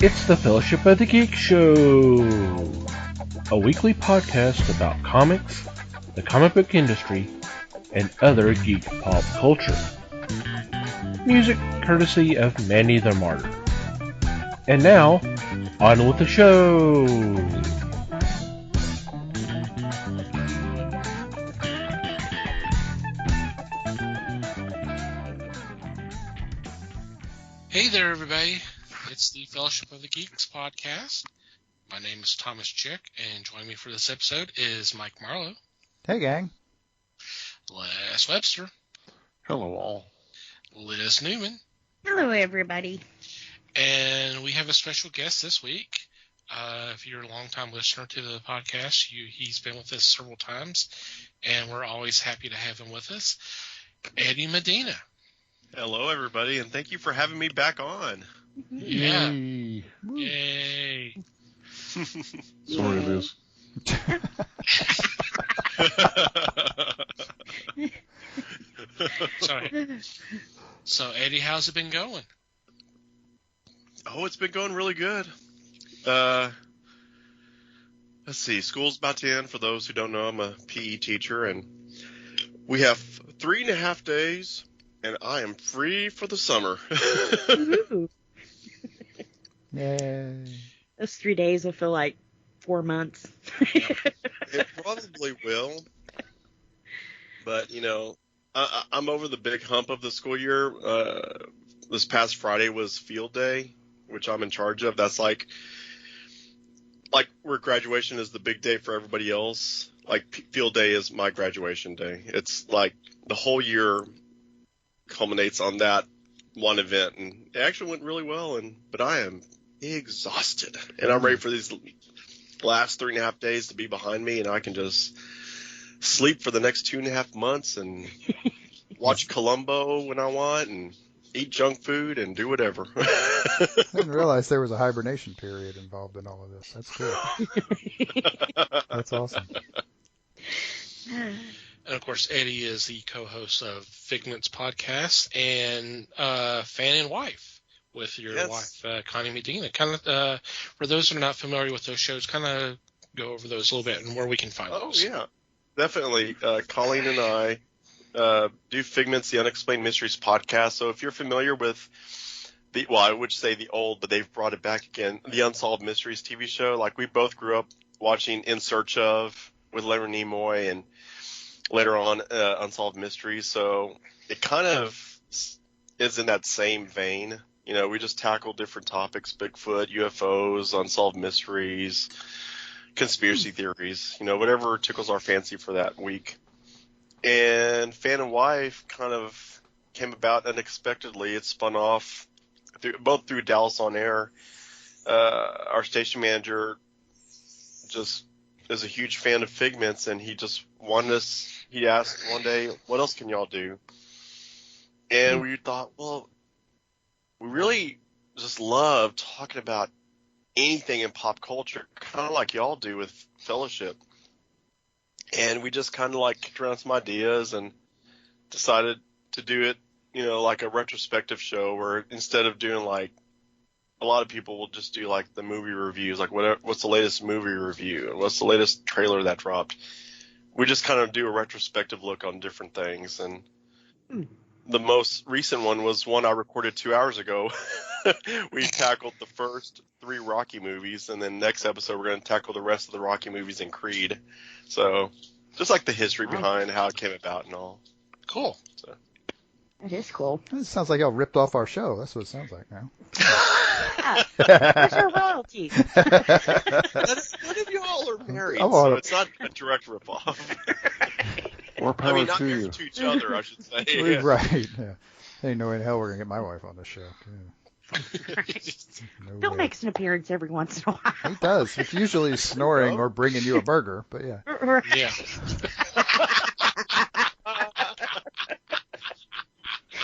It's the Fellowship of the Geek Show, a weekly podcast about comics, the comic book industry, and other geek pop culture. Music courtesy of Manny the Martyr. And now, on with the show! Hey there, everybody. It's the Fellowship of the Geeks podcast. My name is Thomas Chick, and joining me for this episode is Mike Marlowe. Hey, gang. Les Webster. Hello, all. Liz Newman. Hello, everybody. And we have a special guest this week. If you're a long-time listener to the podcast, he's been with us several times, and we're always happy to have him with us. Eddie Medina. Hello, everybody, and thank you for having me back on. Yeah. Yay. Yay. Sorry, it is. Sorry. So, Eddie, how's it been going? Oh, it's been going really good. Let's see. School's about to end. For those who don't know, I'm a PE teacher, and we have 3.5 days, and I am free for the summer. Yay. Those 3 days will feel like 4 months. It probably will. But, you know, I'm over the big hump of the school year. This past Friday was field day, which I'm in charge of. That's like where graduation is the big day for everybody else. Like field day is my graduation day. It's like the whole year culminates on that one event, and it actually went really well. But I am exhausted, and I'm ready for these last 3.5 days to be behind me, and I can just sleep for the next 2.5 months and watch Columbo when I want and eat junk food and do whatever. I didn't realize there was a hibernation period involved in all of this. That's cool. That's awesome. And, of course, Eddie is the co-host of Figment's podcast and fan and wife with your wife, Connie Medina. Kind of, for those who are not familiar with those shows, kind of go over those a little bit and where we can find those. Oh, yeah. Definitely. Colleen and I do Figment's The Unexplained Mysteries podcast. So if you're familiar with I would say the old, but they've brought it back again, the Unsolved Mysteries TV show. Like, we both grew up watching In Search Of with Leonard Nimoy, and later on Unsolved Mysteries. So it kind of is in that same vein. You know, we just tackle different topics: Bigfoot, UFOs, unsolved mysteries, conspiracy theories, you know, whatever tickles our fancy for that week. And Fan and Wife kind of came about unexpectedly. It spun off both through Dallas On Air. Our station manager just is a huge fan of Figments, and he just he asked one day, what else can y'all do? And we thought, well, we really just love talking about anything in pop culture, kind of like y'all do with Fellowship. And we just kind of like kicked around some ideas and decided to do it, you know, like a retrospective show where instead of doing like a lot of people will just do like the movie reviews, like what's the latest movie review and what's the latest trailer that dropped. We just kind of do a retrospective look on different things. And the most recent one was one I recorded 2 hours ago. We tackled the first 3 Rocky movies, and then next episode we're going to tackle the rest of the Rocky movies and Creed. So just like the history behind how it came about and all. Cool. So. That is cool. It sounds like y'all ripped off our show. That's what it sounds like now. Where's your royalties? None of y'all are married, so it's not a direct ripoff. More power I mean, not to you. to each other, I should say. Yeah. Right. Yeah. Ain't no way in hell we're going to get my wife on this show. Yeah. No Bill way. makes an appearance every once in a while. He does. It's usually snoring or bringing you a burger, but yeah. Right. Yeah.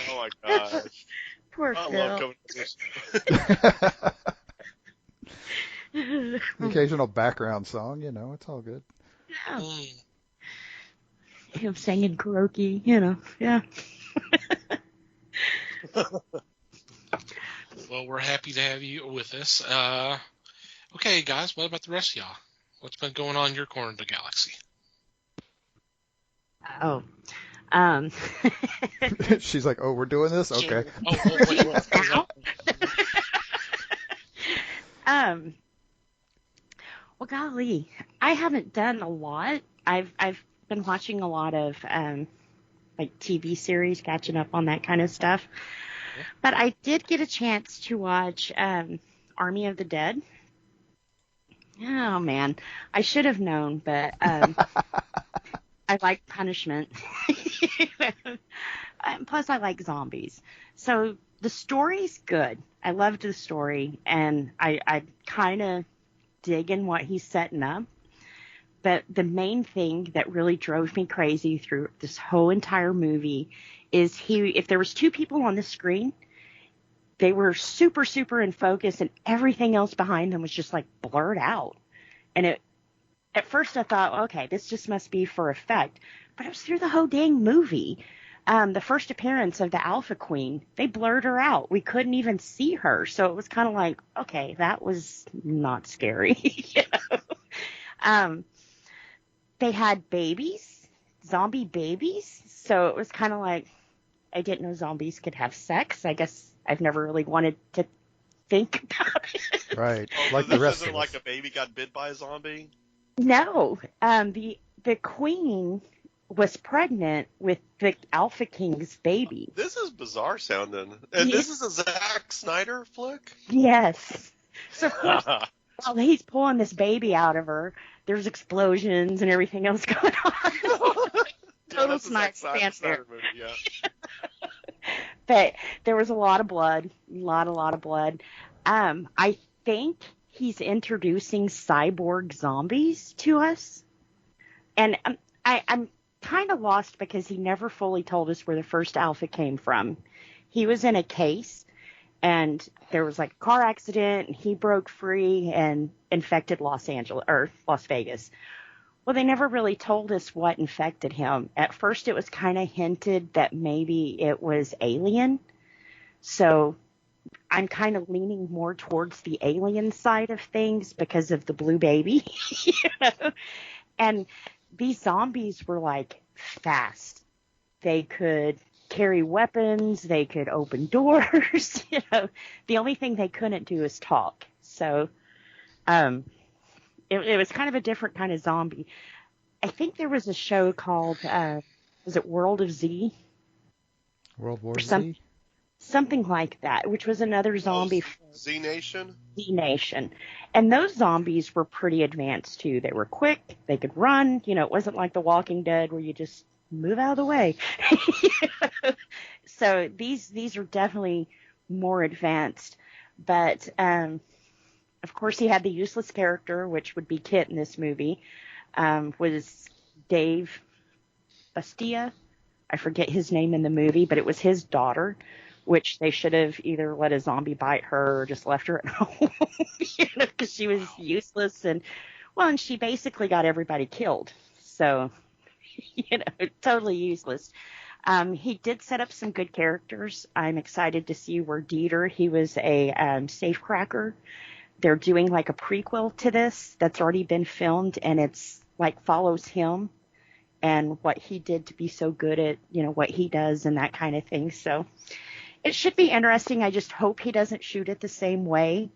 Oh, my gosh. Poor I girl. love coming to this. The occasional background song, you know, it's all good. Yeah. Mm. Him singing karaoke, you know. Yeah. Well, we're happy to have you with us. Okay, guys, what about the rest of y'all? What's been going on in your corner of the galaxy? Oh. She's like, oh, we're doing this? Okay. Wait. Well, golly, I haven't done a lot. I've been watching a lot of like TV series, catching up on that kind of stuff. Yeah. But I did get a chance to watch Army of the Dead. Oh man, I should have known, but I like punishment. Plus, I like zombies. So the story's good. I loved the story, and I kind of digging what he's setting up. But the main thing that really drove me crazy through this whole entire movie is if there was two people on the screen, they were super, super in focus, and everything else behind them was just like blurred out. And at first I thought, okay, this just must be for effect. But it was through the whole dang movie. The first appearance of the Alpha Queen, they blurred her out. We couldn't even see her. So it was kind of like, okay, that was not scary. You know? They had babies, zombie babies. So it was kind of like, I didn't know zombies could have sex. I guess I've never really wanted to think about it. Right. Oh, Like so the rest isn't of like us. a baby got bit by a zombie? No, the queen was pregnant with the Alpha King's baby. This is bizarre sounding. And this is a Zack Snyder flick? Yes. So of course, while he's pulling this baby out of her, there's explosions and everything else going on. Total Zack Snyder Snyder movie, yeah. But there was a lot of blood, a lot of blood. I think he's introducing cyborg zombies to us. And I'm kind of lost because he never fully told us where the first Alpha came from. He was in a case, and there was like a car accident, and he broke free and infected Las Vegas. Well, they never really told us what infected him. At first, it was kind of hinted that maybe it was alien. So I'm kind of leaning more towards the alien side of things because of the blue baby. You know? And these zombies were like fast. They could carry weapons. They could open doors. You know, the only thing they couldn't do is talk. So, it was kind of a different kind of zombie. I think there was a show called, was it World of Z? World War Z? Something like that, which was another zombie. Z Nation? Z Nation. And those zombies were pretty advanced too. They were quick. They could run. You know, it wasn't like The Walking Dead where you just move out of the way. So these are definitely more advanced. But, of course, he had the useless character, which would be Kit in this movie, was Dave Bastia. I forget his name in the movie, but it was his daughter, which they should have either let a zombie bite her or just left her at home, you know, because she was useless. And she basically got everybody killed. So, you know, totally useless. He did set up some good characters. I'm excited to see where Dieter, he was a safecracker. They're doing like a prequel to this that's already been filmed, and it's like follows him and what he did to be so good at, you know, what he does and that kind of thing. So it should be interesting. I just hope he doesn't shoot it the same way.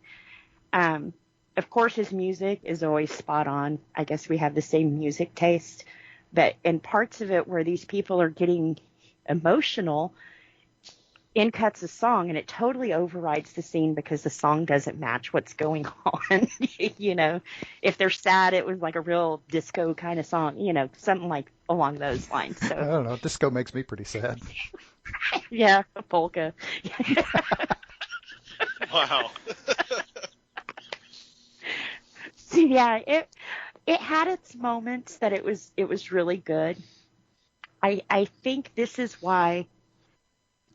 Of course, his music is always spot on. I guess we have the same music taste. But in parts of it where these people are getting emotional, in cuts a song, and it totally overrides the scene because the song doesn't match what's going on. You know, if they're sad, it was like a real disco kind of song, you know, something like along those lines. So I don't know. Disco makes me pretty sad. Yeah, a polka. Wow. So yeah, it had its moments that it was really good. I think this is why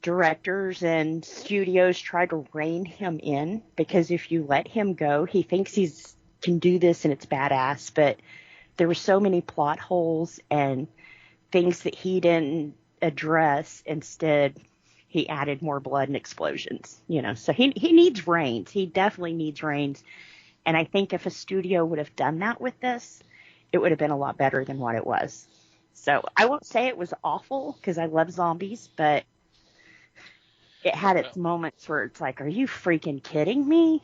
directors and studios try to rein him in, because if you let him go, he thinks can do this and it's badass, but there were so many plot holes and things that he didn't address. Instead, he added more blood and explosions, so he needs brains. He definitely needs brains. And I think if a studio would have done that with this, it would have been a lot better than what it was. So I won't say it was awful because I love zombies, but it had its moments where it's like, are you freaking kidding me?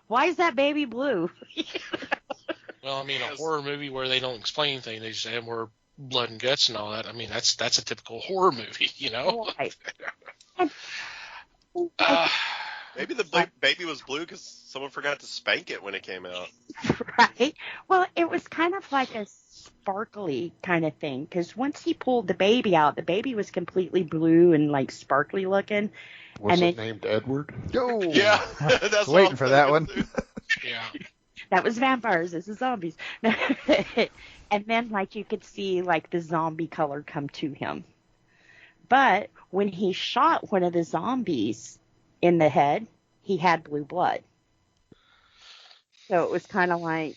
Why is that baby blue? Well, I mean, a horror movie where they don't explain anything, they just add more blood and guts and all that. I mean, that's a typical horror movie, Right. Maybe the baby was blue because someone forgot to spank it when it came out. Right. Well, it was kind of like a sparkly kind of thing because once he pulled the baby out, the baby was completely blue and like sparkly looking. Was it named Edward? Oh, Yeah, that's waiting for that one. Yeah. That was vampires. This is zombies. And then, like, you could see, like, the zombie color come to him. But when he shot one of the zombies in the head, he had blue blood. So it was kind of like,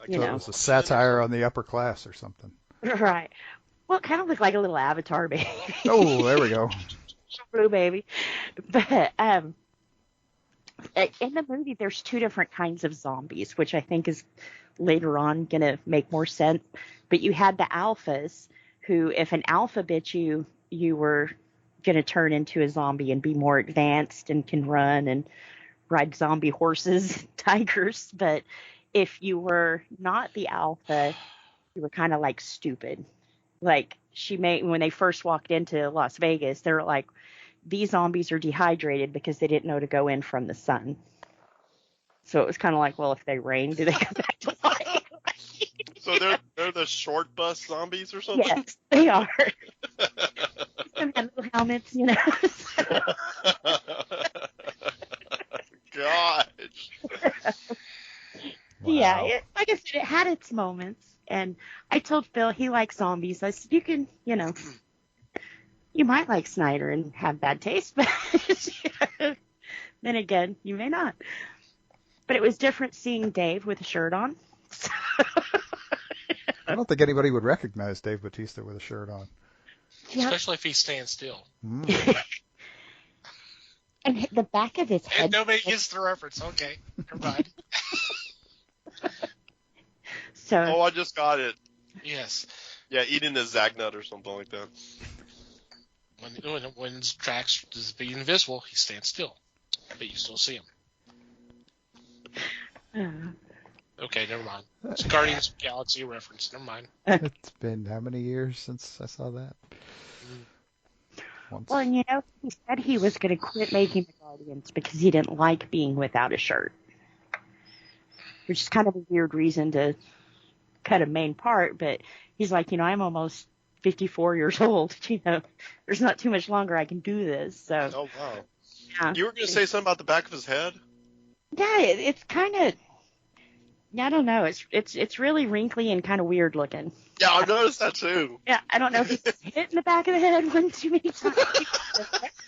So it was a satire on the upper class or something. Right. Well, it kind of looked like a little Avatar baby. Oh, there we go. Blue baby. But in the movie, there's two different kinds of zombies, which I think is later on going to make more sense. But you had the alphas who, if an alpha bit you, you were going to turn into a zombie and be more advanced and can run and ride zombie horses, tigers. But if you were not the alpha, you were kind of like stupid. Like when they first walked into Las Vegas, they were like, these zombies are dehydrated because they didn't know to go in from the sun. So it was kind of like, well, if they rain, do they come back to life? So they're the short bus zombies or something? Yes, they are. Some have little helmets, Gosh. Wow. Yeah, like I said, it had its moments. And I told Phil he likes zombies. I said, you can, you might like Snyder and have bad taste, but then again, you may not. But it was different seeing Dave with a shirt on. I don't think anybody would recognize Dave Bautista with a shirt on. Especially if he stands still. And the back of his head. And nobody gets the reference. Okay, never mind. So. Oh, I just got it. Yes. Yeah, eating a Zagnut or something like that. When his tracks is being invisible, he stands still, but you still see him. Okay, never mind. It's a Guardians of the Galaxy reference. Never mind. It's been how many years since I saw that? Once. Well, and he said he was going to quit making the Guardians because he didn't like being without a shirt. Which is kind of a weird reason to cut a main part, but he's like, I'm almost 54 years old. There's not too much longer I can do this. So. Oh wow. Yeah. You were going to say something about the back of his head? Yeah, it's kind of. I don't know. It's really wrinkly and kind of weird looking. Yeah, I noticed that too. Yeah, I don't know if he's hit in the back of the head one too many times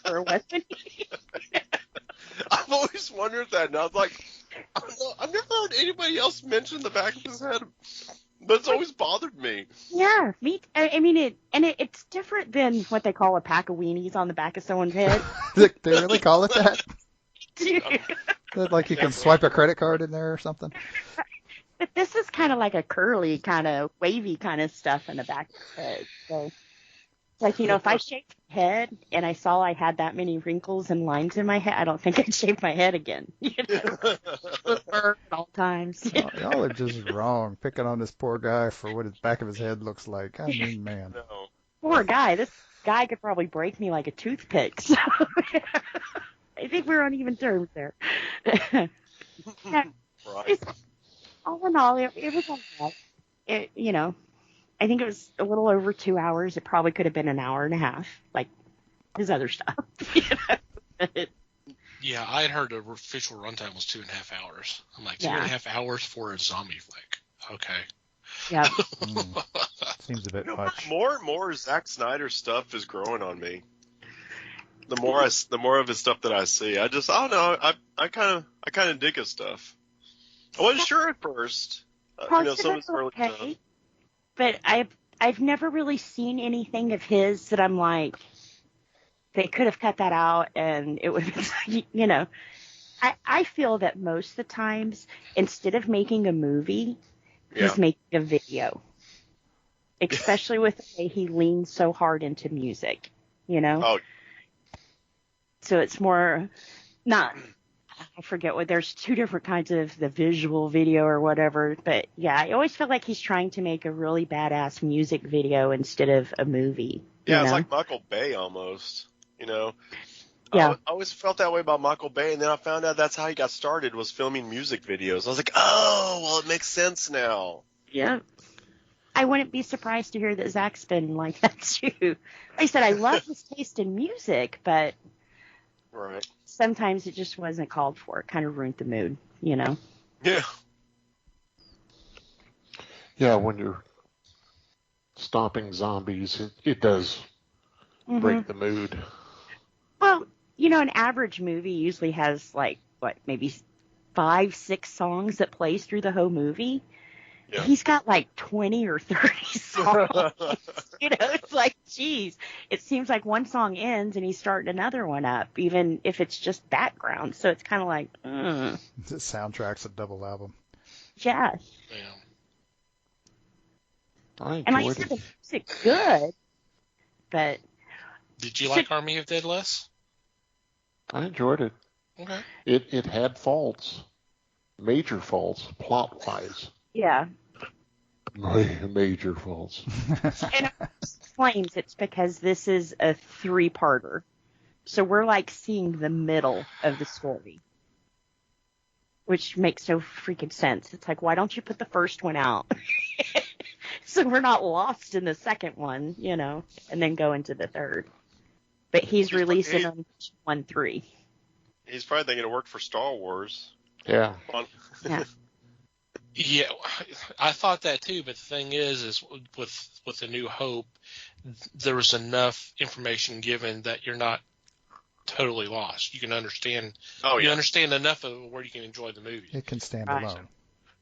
or wasn't he? I've always wondered that, and I was like, I don't know, I've never heard anybody else mention the back of his head, but it's always bothered me. Yeah, me. I mean, it's different than what they call a pack of weenies on the back of someone's head. They really call it that? Dude. Like you can swipe a credit card in there or something? But this is kind of like a curly, kind of wavy kind of stuff in the back of his head. So, it's like, if I shaved my head and I saw I had that many wrinkles and lines in my head, I don't think I'd shave my head again. Look burnt at all times. Y'all are just wrong, picking on this poor guy for what his back of his head looks like. I mean, man. No. Poor guy. This guy could probably break me like a toothpick. So I think we're on even terms there. Right. All in all, it was all right. I think it was a little over 2 hours. It probably could have been an hour and a half, like his other stuff. Yeah, I had heard the official runtime was 2.5 hours. I'm like, 2.5 hours for a zombie flick. Okay. Yeah. Seems a bit much. More and more Zack Snyder stuff is growing on me. The more of his stuff that I see, I don't know. I kind of dig his stuff. I wasn't sure at first. Some of his early stuff. But I've never really seen anything of his that I'm like, they could have cut that out, and it would have been, you know. I feel that most of the times, instead of making a movie, he's making a video. Especially with the way he leans so hard into music, you know? Oh. So it's more, not, I forget what, there's two different kinds of the visual video or whatever, but yeah, I always feel like he's trying to make a really badass music video instead of a movie. Yeah, it's like Michael Bay almost, you know? Yeah. I always felt that way about Michael Bay, and then I found out that's how he got started, was filming music videos. I was like, oh, well, it makes sense now. Yeah. I wouldn't be surprised to hear that Zach's been like that too. Like I said, I love his taste in music, but sometimes it just wasn't called for. It kind of ruined the mood, you know? Yeah. Yeah, when you're stopping zombies, it does break the mood. Well, you know, an average movie usually has like, maybe 5-6 songs that plays through the whole movie. Yeah. He's got like 20 or 30 songs. You know, it's like, geez, it seems like one song ends and he's starting another one up, even if it's just background. So it's kind of like, The soundtrack's a double album. Yeah. I enjoyed and like I said, the music good, but. Did you like Army of Dead less? I enjoyed it. Okay. It had faults, major faults, plot-wise. Yeah. Major faults. And it explains it's because this is a 3-parter. So we're like seeing the middle of the story. Which makes no freaking sense. It's like, why don't you put the first one out? So we're not lost in the second one, you know, and then go into the third. But he's releasing them 1-3. He's probably thinking it worked for Star Wars. Yeah. Yeah. Yeah, I thought that too. But the thing is with the New Hope, there was enough information given that you're not totally lost. You can understand. You understand enough of where you can enjoy the movie. It can stand alone.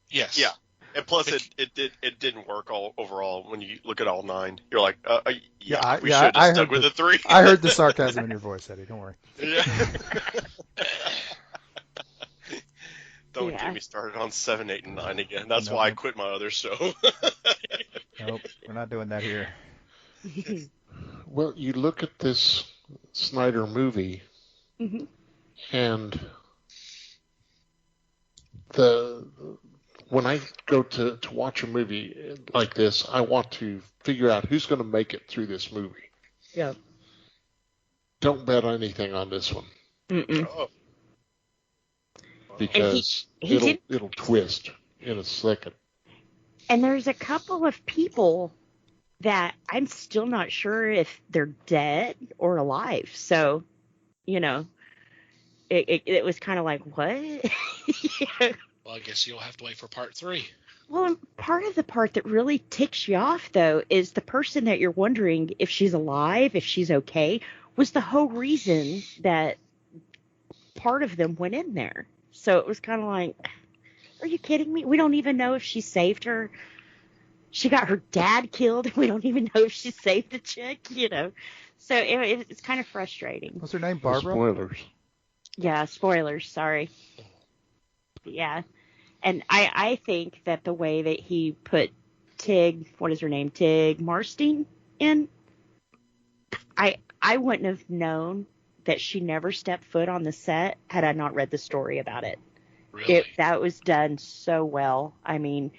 Yes. Yeah. And plus, it didn't work all overall when you look at all 9. You're like, we should have just stuck with the 3. I heard the sarcasm in your voice, Eddie. Don't worry. Yeah. Don't get me started on 7, 8, and 9 again. That's why I quit my other show. Nope, we're not doing that here. Well, you look at this Snyder movie, and when I go to watch a movie like this, I want to figure out who's going to make it through this movie. Yeah. Don't bet anything on this one. Oh. Because it'll twist in a second. And there's a couple of people that I'm still not sure if they're dead or alive. So, you know, it was kind of like, what? Yeah. Well, I guess you'll have to wait for part 3. Well, part of the part that really ticks you off, though, is the person that you're wondering if she's alive, if she's okay, was the whole reason that part of them went in there. So it was kind of like, are you kidding me? We don't even know if she saved her. She got her dad killed. We don't even know if she saved the chick, you know. So it's kind of frustrating. What's her name, Barbara? Spoilers. Yeah, spoilers, sorry. Yeah. And I think that the way that he put Tig Marstein in, I wouldn't have known that she never stepped foot on the set had I not read the story about it. Really? That was done so well. I mean,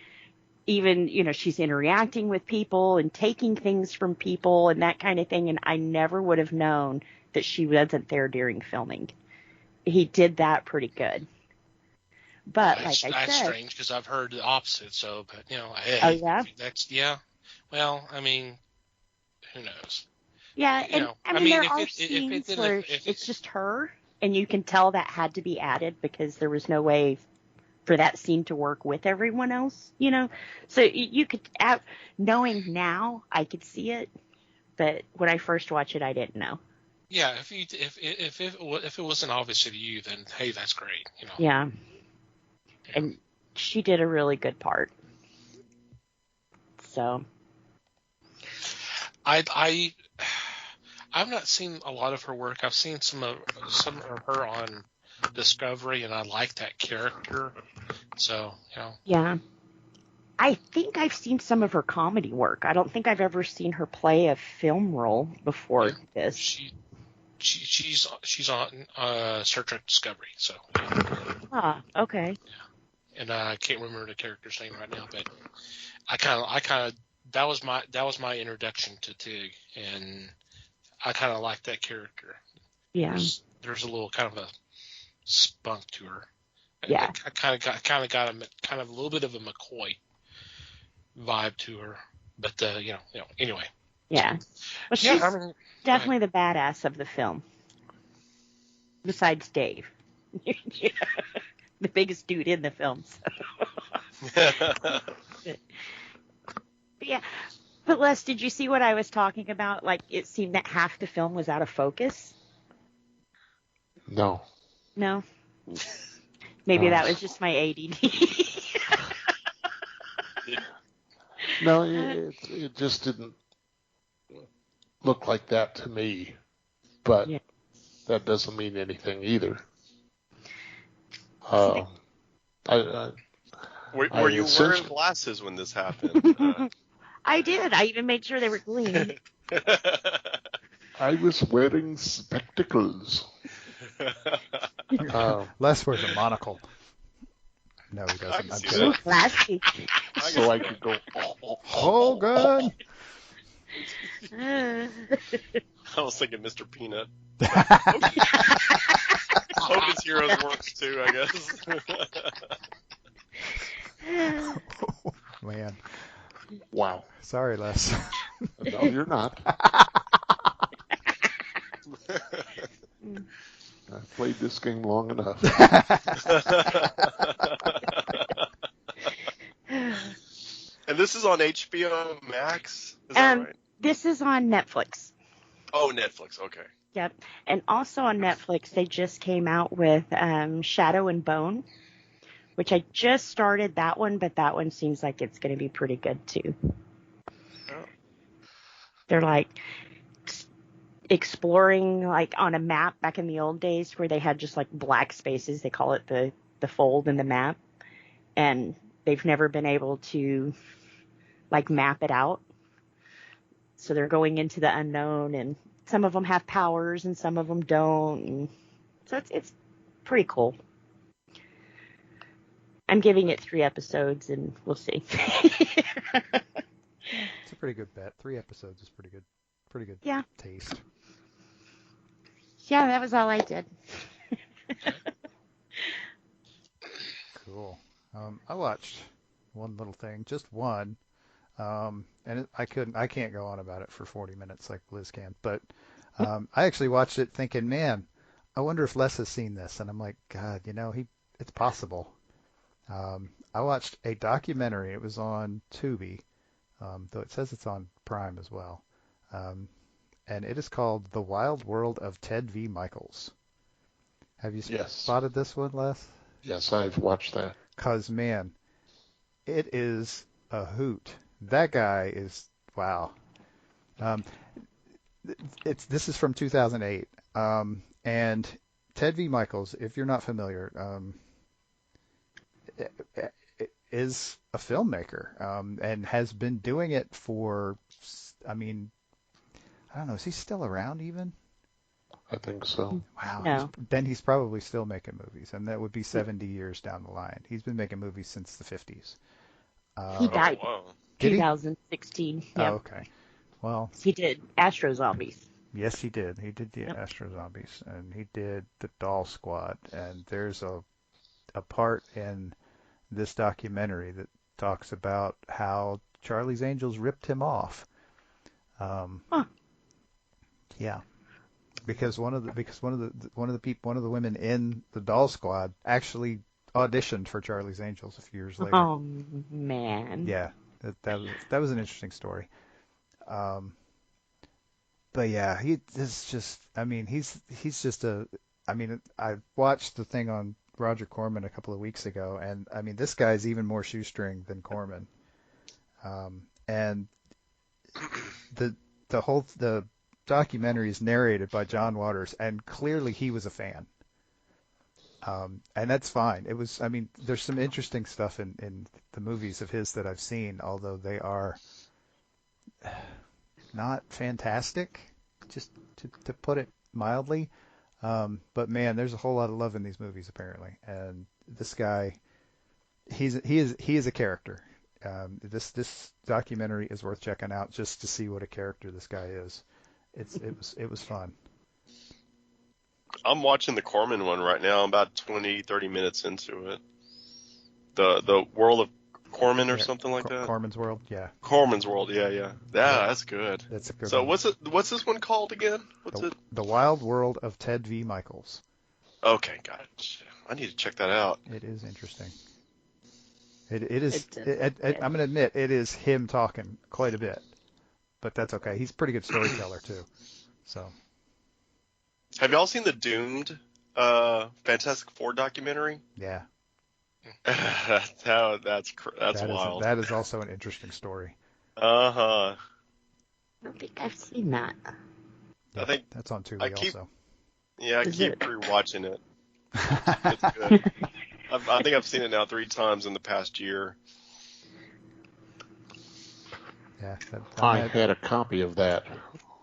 even, you know, she's interacting with people and taking things from people and that kind of thing, and I never would have known that she wasn't there during filming. He did that pretty good. But that's strange because I've heard the opposite. So, but you know, hey, oh yeah, Well, I mean, who knows? Yeah, and I mean there are scenes where it's just her, and you can tell that had to be added because there was no way for that scene to work with everyone else, you know. So you could, knowing now, I could see it, but when I first watched it, I didn't know. Yeah, if it wasn't obvious to you, then hey, that's great, you know. Yeah. And she did a really good part. So. I I've not seen a lot of her work. I've seen some of her on Discovery, and I like that character. So, Yeah. I think I've seen some of her comedy work. I don't think I've ever seen her play a film role before this. She's on Star Trek Discovery. So. Ah, okay. Yeah. And I can't remember the character's name right now, but I kind of that was my introduction to Tig, and I kind of like that character. Yeah. There's a little kind of a spunk to her. Yeah. I kind of got a little bit of a McCoy vibe to her, but anyway. Yeah. Well, she's definitely the badass of the film. Besides Dave, the biggest dude in the film. So. but yeah. But Les, did you see what I was talking about? Like, it seemed that half the film was out of focus. No. No. Maybe that was just my ADD. No, it just didn't look like that to me. But that doesn't mean anything either. Were you wearing glasses when this happened? I did. I even made sure they were clean. I was wearing spectacles. Les wears a monocle. No, he doesn't. I'm kidding. Classy. So I could go, oh, good. I was thinking Mr. Peanut. Hocus Heroes works too, I guess. Man. Wow. Sorry, Les. No, you're not. I've played this game long enough. And this is on HBO Max? Is that right? This is on Netflix. Oh, Netflix. Okay. Yep. And also on Netflix, they just came out with Shadow and Bone, which I just started that one, but that one seems like it's going to be pretty good too. Oh. They're like exploring like on a map back in the old days where they had just like black spaces. They call it the fold in the map. And they've never been able to like map it out. So they're going into the unknown, and some of them have powers and some of them don't. And so it's pretty cool. I'm giving it 3 episodes, and we'll see. It's a pretty good bet. 3 episodes is pretty good. Pretty good taste. Yeah, that was all I did. Cool. I watched one little thing, just one. And I can't go on about it for 40 minutes like Liz can, but I actually watched it thinking, man, I wonder if Les has seen this. And I'm like, God, it's possible. I watched a documentary. It was on Tubi, though it says it's on Prime as well. And it is called The Wild World of Ted V. Michaels. Have you spotted this one, Les? Yes, I've watched that. 'Cause, man, it is a hoot. That guy is, wow. This is from 2008. And Ted V. Michaels, if you're not familiar, is a filmmaker and has been doing it for, I don't know, is he still around even? I think so. Wow. No. Then he's probably still making movies, and that would be 70 years down the line. He's been making movies since the 50s. He died. Wow. 2016. Yep. Oh, okay. Well, he did Astro Zombies. Yes, he did. He did the Astro Zombies, and he did the Doll Squad. And there's a part in this documentary that talks about how Charlie's Angels ripped him off. Yeah, because one of the women in the Doll Squad actually auditioned for Charlie's Angels a few years later. Oh man. Yeah, that was an interesting story. But yeah, he's just I watched the thing on Roger Corman a couple of weeks ago, and this guy's even more shoestring than Corman. And the documentary is narrated by John Waters, and clearly he was a fan. And that's fine. It was, I mean, there's some interesting stuff in the movies of his that I've seen, although they are not fantastic, just to put it mildly. But man, there's a whole lot of love in these movies apparently, and this guy, he is a character. This documentary is worth checking out just to see what a character this guy is. It was fun. I'm watching the Corman one right now. I'm about 30 minutes into it. The World of Corman or something like that. Corman's World, yeah. Corman's World, yeah. That's good. That's a good So one. what's this one called again? The Wild World of Ted V. Michaels. Okay, gotcha. I need to check that out. It is interesting. It is. I'm going to admit it is him talking quite a bit, but that's okay. He's a pretty good storyteller too. So. Have y'all seen the Doomed Fantastic Four documentary? Yeah. That's wild. That is also an interesting story. Uh-huh. I don't think I've seen that. Yeah, I think that's on Tubi also. Yeah, I keep rewatching it. It's good. I think I've seen it now 3 times in the past year. Yeah. I had a copy of that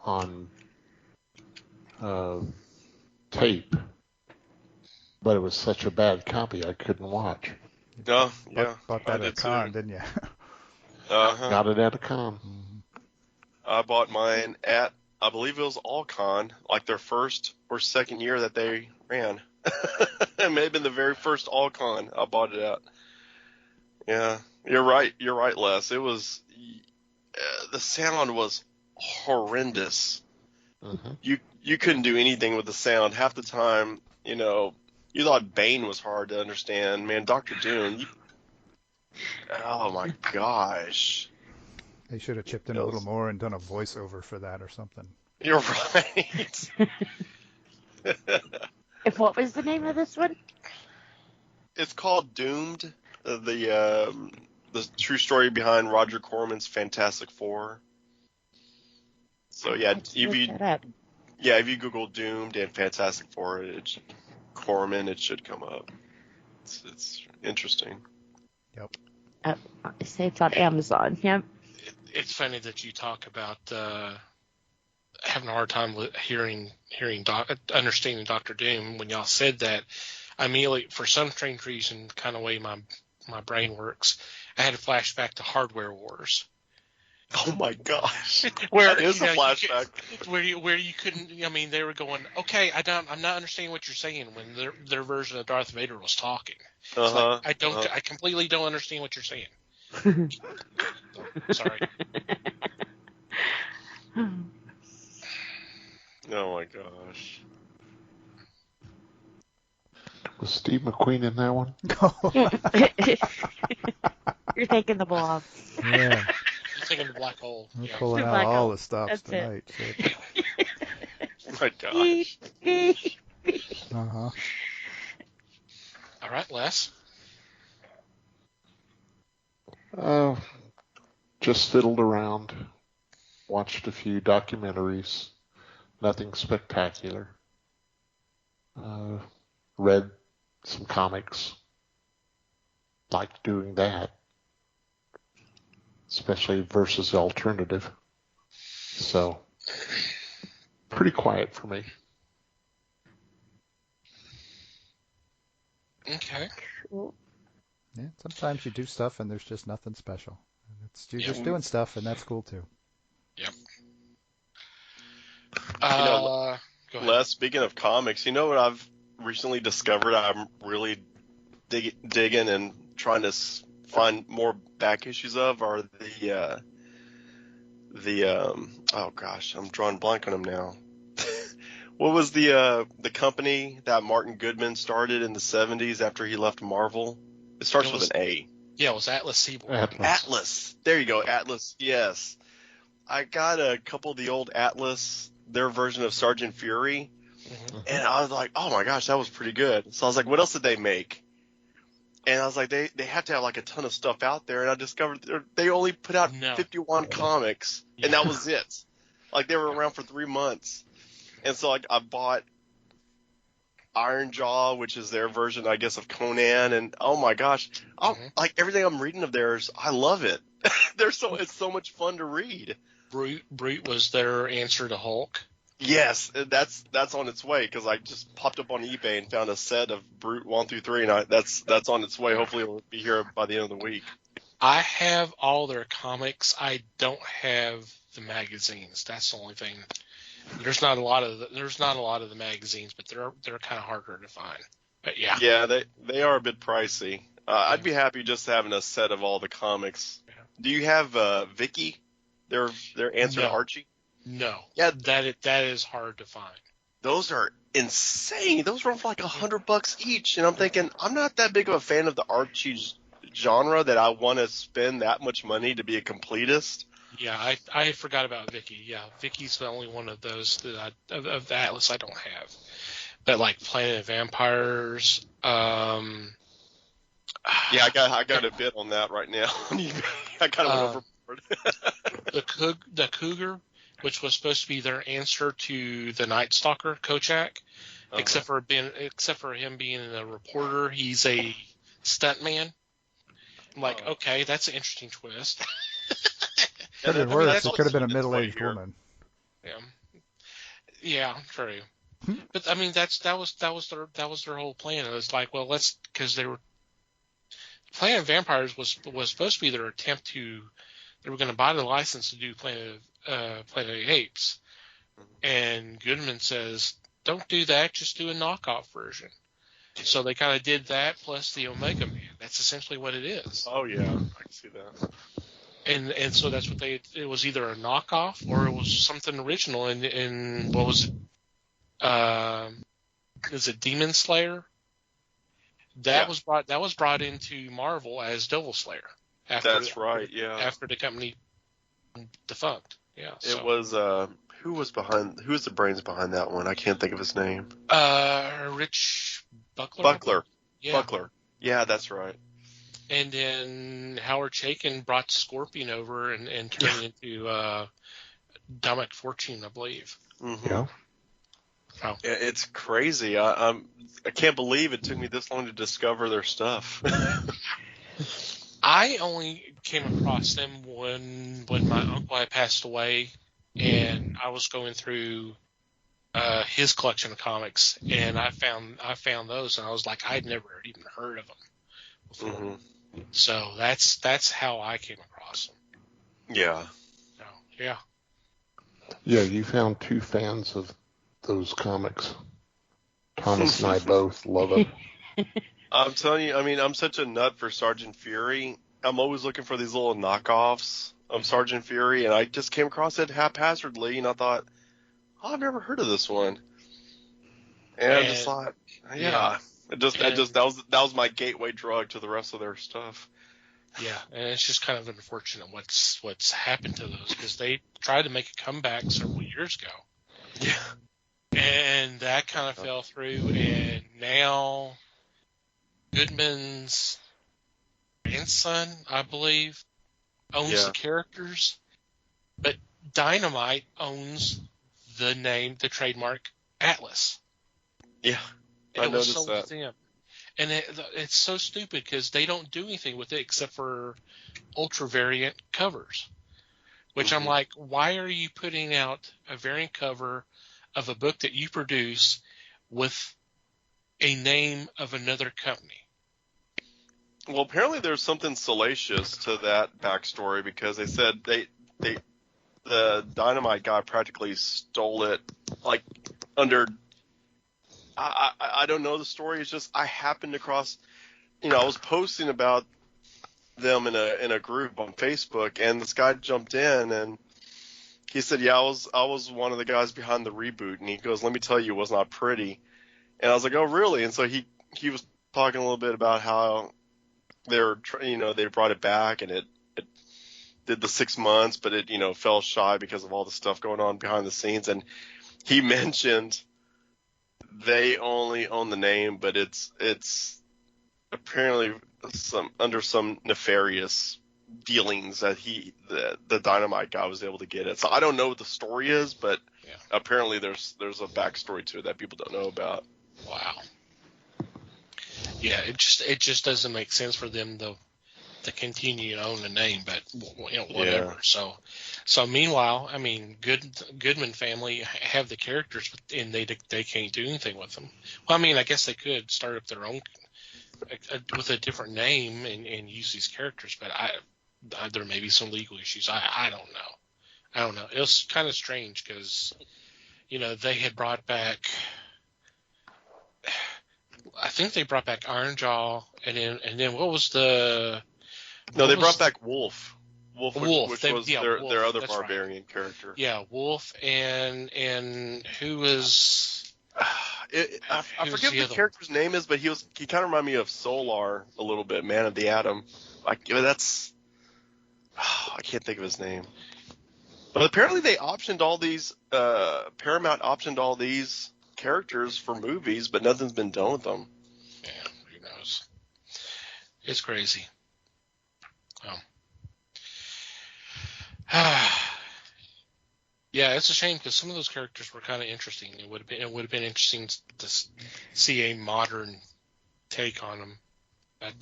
on tape, but it was such a bad copy I couldn't watch. Oh, yeah. Bought that at a con, didn't you? Uh-huh. Got it at a con. Mm-hmm. I bought mine at, I believe it was All-Con, like their first or second year that they ran. It may have been the very first All-Con I bought it at. Yeah, you're right, Les. It was, the sound was horrendous. Mm-hmm. You couldn't do anything with the sound. Half the time, you thought Bane was hard to understand. Man, Dr. Doom, oh my gosh. They should have chipped in a little more and done a voiceover for that or something. You're right. What was the name of this one? It's called Doomed, the true story behind Roger Corman's Fantastic Four. So yeah, if you Google Doomed and Fantastic Four, Corman, it should come up. It's interesting. Yep. I say it's on Amazon. Yep. It's funny that you talk about having a hard time understanding Dr. Doom. When y'all said that, I immediately, for some strange reason, kind of way my brain works, I had a flashback to Hardware Wars. Oh my gosh! Where that is a flashback. Where you couldn't. I mean, they were going, okay, I'm not understanding what you're saying when their version of Darth Vader was talking. Uh-huh. Like, I completely don't understand what you're saying. Sorry. Oh my gosh! Was Steve McQueen in that one? You're thinking the Blob. Yeah. You're thinking the black hole. We're Yeah. pulling out all the stops tonight. Oh my gosh! Uh-huh. All right, Les. Just fiddled around, watched a few documentaries, nothing spectacular. Read some comics, liked doing that, especially versus the alternative. So, pretty quiet for me. Okay. Cool. Yeah, sometimes you do stuff and there's just nothing special. You're just doing stuff, and that's cool too. Yep. Go ahead. Les, speaking of comics, you know what I've recently discovered I'm really digging and trying to find more back issues of are oh gosh, I'm drawing blank on them now. What was the company that Martin Goodman started in the 70s after he left Marvel? It starts with an A. Yeah, it was Atlas Seaboard. Atlas. There you go, Atlas. Yes. I got a couple of the old Atlas, their version of Sergeant Fury, and I was like, oh my gosh, that was pretty good. So I was like, what else did they make? And I was like, they have to have like a ton of stuff out there, and I discovered they only put out 51 comics, and that was it. Like, they were around for 3 months. And so, like, I bought Iron Jaw, which is their version, I guess, of Conan. And, oh, my gosh. Like, everything I'm reading of theirs, I love it. It's so much fun to read. Brute was their answer to Hulk. Yes, that's on its way, because I just popped up on eBay and found a set of Brute 1 through 3, and that's on its way. Hopefully it'll be here by the end of the week. I have all their comics. I don't have the magazines. That's the only thing. There's not a lot of the magazines, but they're kind of harder to find. But yeah. Yeah, they are a bit pricey. I'd be happy just having a set of all the comics. Yeah. Do you have Vicky? Their answer to Archie? No. Yeah, that is hard to find. Those are insane. Those run for like $100 each, and I'm thinking I'm not that big of a fan of the Archie genre that I want to spend that much money to be a completist. Yeah, I forgot about Vicky. Yeah, Vicky's the only one of those that of the Atlas I don't have. But like Planet of Vampires. Yeah, I got a bit on that right now. I kind of went overboard. the Cougar, which was supposed to be their answer to the Night Stalker, Kojak, except for him being a reporter, he's a stuntman. I'm like, okay, that's an interesting twist. Could have been worse. It could have been a middle-aged woman. Yeah, true. But I mean, that was their whole plan. It was like, well, because they were Planet of Vampires was supposed to be their attempt to. They were going to buy the license to do Planet of the Apes, and Goodman says, "Don't do that. Just do a knockoff version." So they kind of did that plus the Omega Man. That's essentially what it is. Oh yeah, I can see that. And so that's what it was either a knockoff or it was something original. And what was it? Is it Demon Slayer? That was brought into Marvel as Devil Slayer. After the company defunct. Yeah. It was who was the brains behind that one? I can't think of his name. Rich Buckler. Buckler. Yeah. Buckler. Yeah, that's right. And then Howard Chaykin brought Scorpion over and turned it into Dominic Fortune, I believe. Mm-hmm. Yeah. Oh. It's crazy. I can't believe it took me this long to discover their stuff. I only came across them when my uncle had passed away, and I was going through his collection of comics, and I found those, and I was like, I'd never even heard of them before. Mm-hmm. So that's how I came across them. Yeah. So, yeah. Yeah, you found two fans of those comics. Thomas and I both love it. I'm telling you, I mean, I'm such a nut for Sergeant Fury. I'm always looking for these little knockoffs of Sergeant Fury, and I just came across it haphazardly, and I thought, oh, I've never heard of this one. And I just thought, that was my gateway drug to the rest of their stuff. Yeah, and it's just kind of unfortunate what's happened to those, because they tried to make a comeback several years ago. Yeah. And that kind of fell through, and now Goodman's grandson, I believe, owns the characters, but Dynamite owns the trademark Atlas. Yeah, I noticed that. Them. And it's so stupid because they don't do anything with it except for ultra variant covers, which I'm like, why are you putting out a variant cover of a book that you produce with a name of another company? Well, apparently there's something salacious to that backstory, because they said the Dynamite guy practically stole it, like under. I don't know the story. It's just I happened across, I was posting about them in a group on Facebook, and this guy jumped in and he said, "Yeah, I was one of the guys behind the reboot," and he goes, "Let me tell you, it was not pretty." And I was like, "Oh, really?" And so he was talking a little bit about how they brought it back, and it did the 6 months, but it fell shy because of all the stuff going on behind the scenes. And he mentioned they only own the name, but it's apparently under some nefarious dealings that the Dynamite guy was able to get it. So I don't know what the story is, but apparently there's a backstory to it that people don't know about. Wow. Yeah, it just doesn't make sense for them to continue to own the name, but whatever. Yeah. So meanwhile, I mean, Goodman family have the characters, and they can't do anything with them. Well, I mean, I guess they could start up their own with a different name and use these characters, but there may be some legal issues. I don't know. It was kind of strange because they had brought back. I think they brought back Ironjaw, and then what was the? No, they brought back Wolf. Wolf, which was Wolf, their other barbarian character. Yeah, Wolf, and who was? I forget what the character's name is, but he kind of reminded me of Solar a little bit, Man of the Atom. I can't think of his name. But apparently they optioned all these. Paramount optioned all these characters for movies, but nothing's been done with them. Yeah, who knows? It's crazy. Yeah, it's a shame because some of those characters were kind of interesting. It would have been interesting to see a modern take on them, but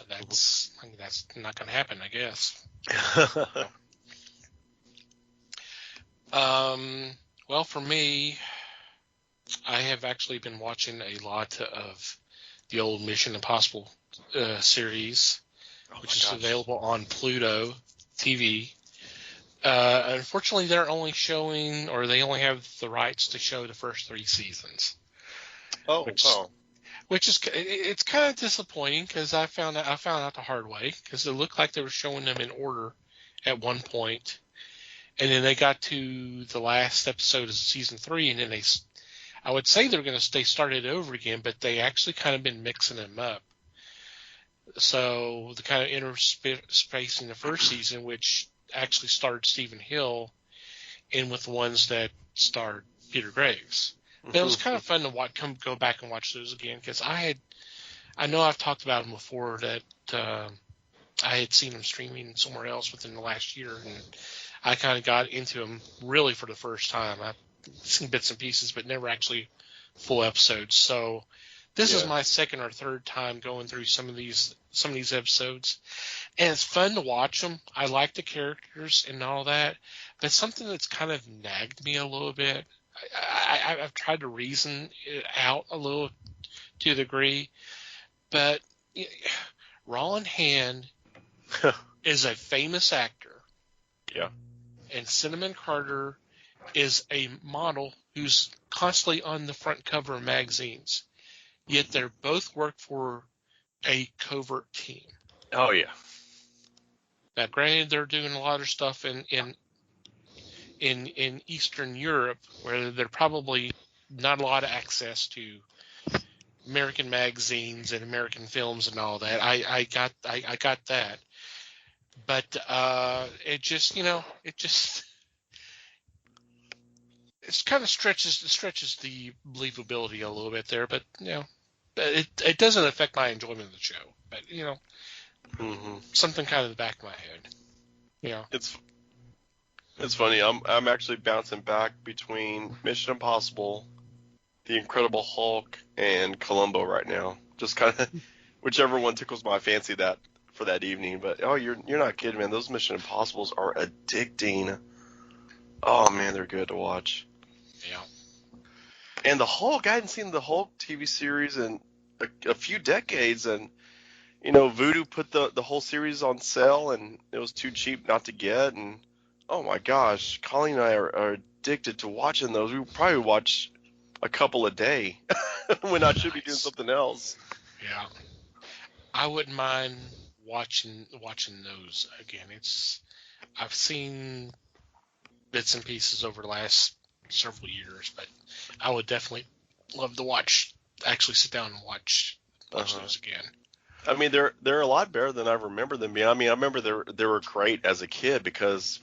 that's not going to happen, I guess. Well, for me, I have actually been watching a lot of the old Mission Impossible series, which is available on Pluto TV. Unfortunately, they're only showing, or they only have the rights to show the first 3 seasons. Which is it's kind of disappointing because I found out the hard way because it looked like they were showing them in order at one point, and then they got to the last episode of season 3, and then I would say they started over again, but they actually kind of been mixing them up. So the kind of interspacing the first season, which actually starred Stephen Hill, in with the ones that starred Peter Graves. But it was kind of fun to go back and watch those again because I know I've talked about them before that I had seen them streaming somewhere else within the last year, and I kind of got into them really for the first time. I've seen bits and pieces, but never actually full episodes. So this is my second or third time going through some of these episodes, and it's fun to watch them. I like the characters and all that, but something that's kind of nagged me a little bit. I've tried to reason it out a little to a degree, but Roland Hand is a famous actor. Yeah. And Cinnamon Carter is a model who's constantly on the front cover of magazines. Yet they both work for a covert team. Oh, yeah. Now, granted, they're doing a lot of stuff in Eastern Europe where they're probably not a lot of access to American magazines and American films and all that. I got that. But it kind of stretches the believability a little bit there, but it doesn't affect my enjoyment of the show. But something kind of in the back of my head. It's funny. I'm actually bouncing back between Mission Impossible, The Incredible Hulk, and Columbo right now. Just kind of whichever one tickles my fancy for that evening. But you're not kidding, man. Those Mission Impossibles are addicting. Oh man, they're good to watch. Yeah. And the Hulk, I hadn't seen the Hulk TV series in a few decades, and Vudu put the whole series on sale, and it was too cheap not to get. And oh my gosh, Colleen and I are addicted to watching those. We probably watch a couple a day when I should be doing something else. Yeah, I wouldn't mind watching those again. I've seen bits and pieces over the last several years, but I would definitely love to actually sit down and watch those again. I mean, they're a lot better than I remember them being. I mean, I remember they were great as a kid because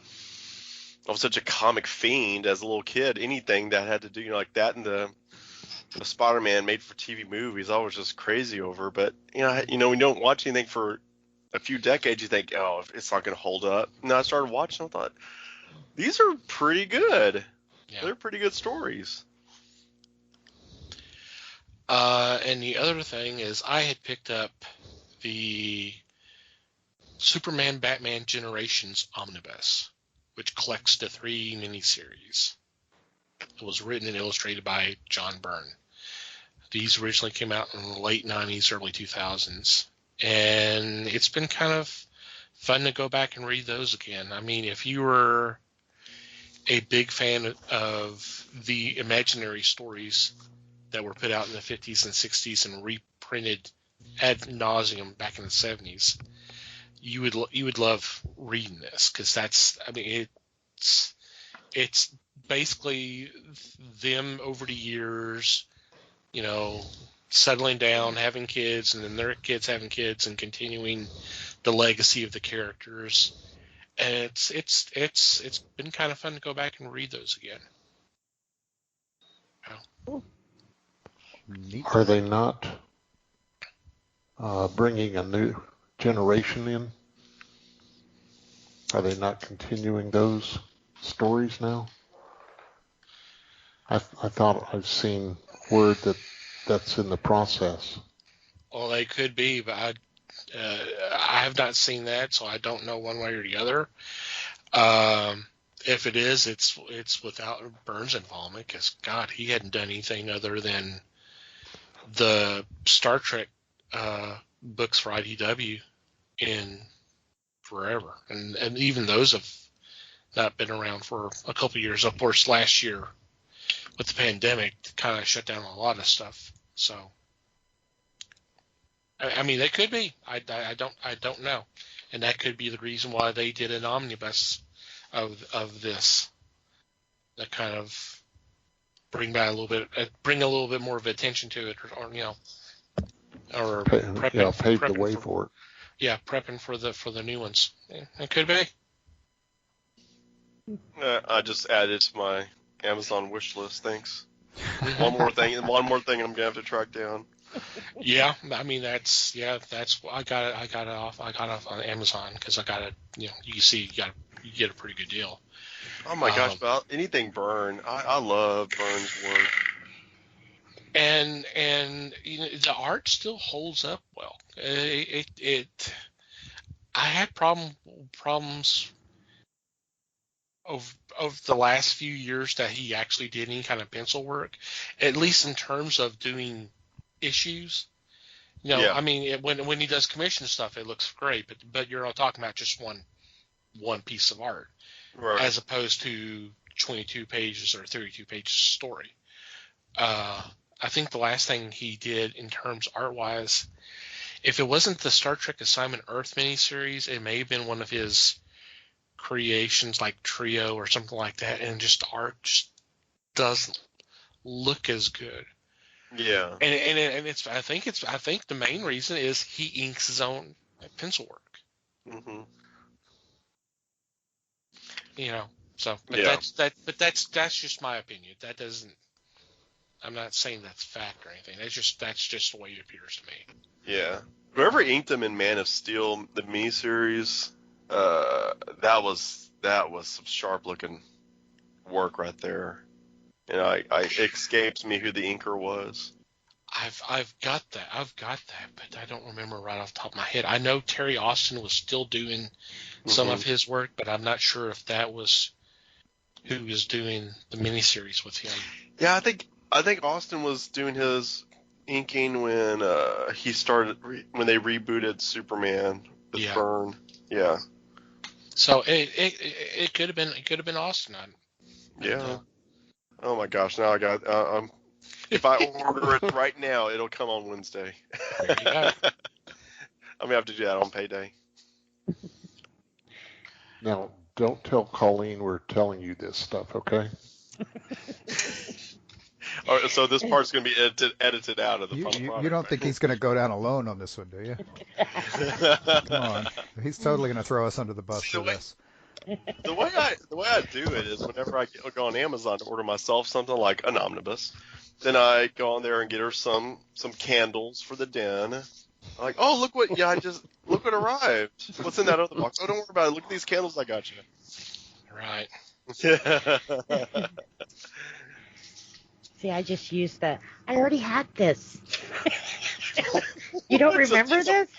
I was such a comic fiend as a little kid. Anything that had to do like that and the Spider-Man made for TV movies, I was just crazy over. But we don't watch anything for a few decades, you think, oh, it's not going to hold up. And I started watching, I thought, these are pretty good. Yeah. They're pretty good stories. And the other thing is I had picked up the Superman Batman Generations Omnibus, which collects the 3 miniseries. It was written and illustrated by John Byrne. These originally came out in the late 90s, early 2000s. And it's been kind of fun to go back and read those again. I mean, if you were a big fan of the imaginary stories that were put out in the 50s and 60s and reprinted ad nauseum back in the 70s, you would love reading this, because it's basically them over the years, settling down, having kids, and then their kids having kids, and continuing the legacy of the characters. And it's been kind of fun to go back and read those again. Neat. Are they not bringing a new generation in? Are they not continuing those stories now? I thought I've seen word that's in the process. Well, they could be, but I have not seen that, so I don't know one way or the other. If it is, it's without Byrne's involvement, because God, he hadn't done anything other than the Star Trek books for IDW in forever, and even those have not been around for a couple of years. Of course, last year with the pandemic, kind of shut down a lot of stuff. So, I mean, they could be. I don't know, and that could be the reason why they did an omnibus of this, that kind of bring a little bit more of attention to it, or pave the way for it. Yeah, prepping for the new ones. Yeah, it could be. I just added to my Amazon wish list. Thanks. One more thing I'm gonna have to track down. Yeah, I mean that's I got it off on Amazon, because I got it. You can see you get a pretty good deal. Oh my gosh, about anything Byrne. I love Byrne's work. And the art still holds up well. I had problems of the last few years that he actually did any kind of pencil work, at least in terms of doing issues. Yeah. I mean, when he does commission stuff, it looks great, but you're not talking about just one piece of art, right, as opposed to 22 pages or 32 pages of story. I think the last thing he did in terms art-wise, if it wasn't the Star Trek Assignment Earth miniseries, it may have been one of his creations like Trio or something like that, and just the art just doesn't look as good. Yeah. And I think the main reason is he inks his own pencil work. Mm-hmm. But that's just my opinion. That doesn't. I'm not saying that's fact or anything. That's just the way it appears to me. Yeah. Whoever inked them in Man of Steel, the miniseries, that was some sharp looking work right there. And it escapes me who the inker was. I've got that, but I don't remember right off the top of my head. I know Terry Austin was still doing some of his work, but I'm not sure if that was who was doing the miniseries with him. Yeah, I think Austin was doing his inking when he started when they rebooted Superman with Byrne. Yeah. So it could have been Austin. Yeah. Oh my gosh! Now I got. If I order it right now, it'll come on Wednesday. There you go. I'm gonna have to do that on payday. Now, don't tell Colleen we're telling you this stuff, okay? All right, so this part's going to be edited out of the final product. You don't think he's going to go down alone on this one, do you? Come on. He's totally going to throw us under the bus for this. The way I do it is whenever I go on Amazon to order myself something like an omnibus, then I go on there and get her some candles for the den, Like, oh, look what arrived. What's in that other box? Oh, don't worry about it. Look at these candles I got you. Right. See, I just used I already had this. You don't remember this?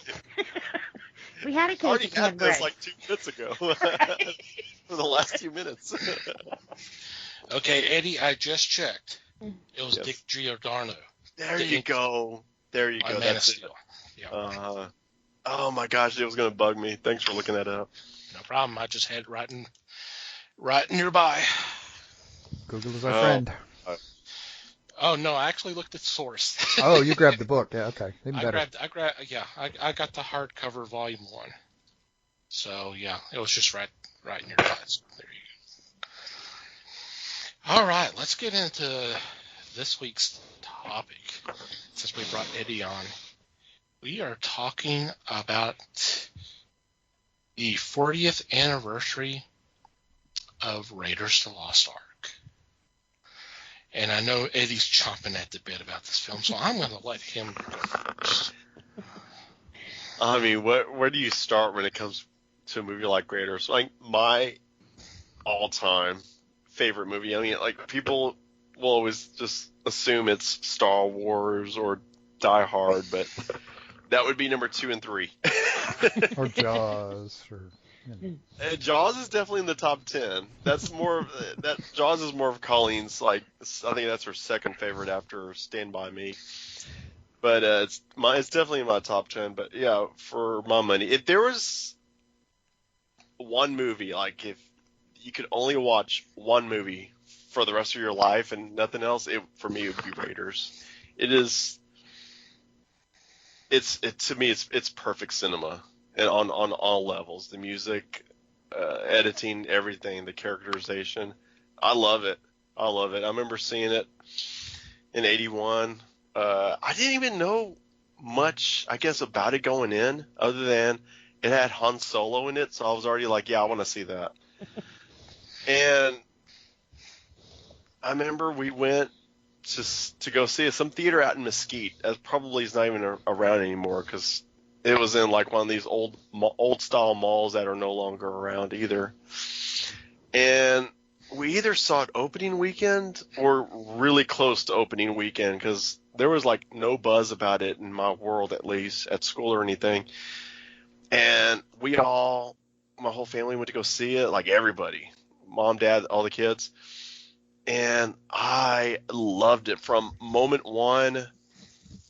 We had a I case already of had canned this bread. like 2 minutes ago. For the last 2 minutes. Okay, Eddie, I just checked. It was Yes. Dick Giordano. There you go. There you On go. Man of That's it. Steel. Yeah. Oh my gosh, it was going to bug me. Thanks for looking that up. No problem. I just had it right nearby. Google is our friend. Oh no, I actually looked at the source. Oh, you grabbed the book. Yeah, okay. Even better. I got the hardcover volume 1. So yeah, it was just right nearby. So there you go. All right, let's get into this week's topic. Since we brought Eddie on, we are talking about the 40th anniversary of Raiders of the Lost Ark. And I know Eddie's chomping at the bit about this film, so I'm going to let him go first. I mean, where do you start when it comes to a movie like Raiders? Like, my all-time favorite movie. I mean, like, people will always just assume it's Star Wars or Die Hard, but that would be number 2 and 3. Or Jaws, or Jaws is definitely in the top 10. That's more that Jaws is more of Colleen's, like, I think that's her second favorite after Stand By Me. But it's definitely in my top 10. But yeah, for my money, if there was one movie, like if you could only watch one movie for the rest of your life and nothing else, for me it would be Raiders. To me it's perfect cinema, and on all levels, the music, editing, everything, the characterization. I love it. I remember seeing it in '81. I didn't even know much, I guess, about it going in, other than it had Han Solo in it, so I was already like, yeah, I want to see that. And I remember we went to go see it, some theater out in Mesquite. That probably is not even around anymore, because it was in like one of these old style malls that are no longer around either. And we either saw it opening weekend or really close to opening weekend, because there was like no buzz about it in my world, at least at school or anything. And my whole family went to go see it, like everybody, mom, dad, all the kids. And I loved it from moment one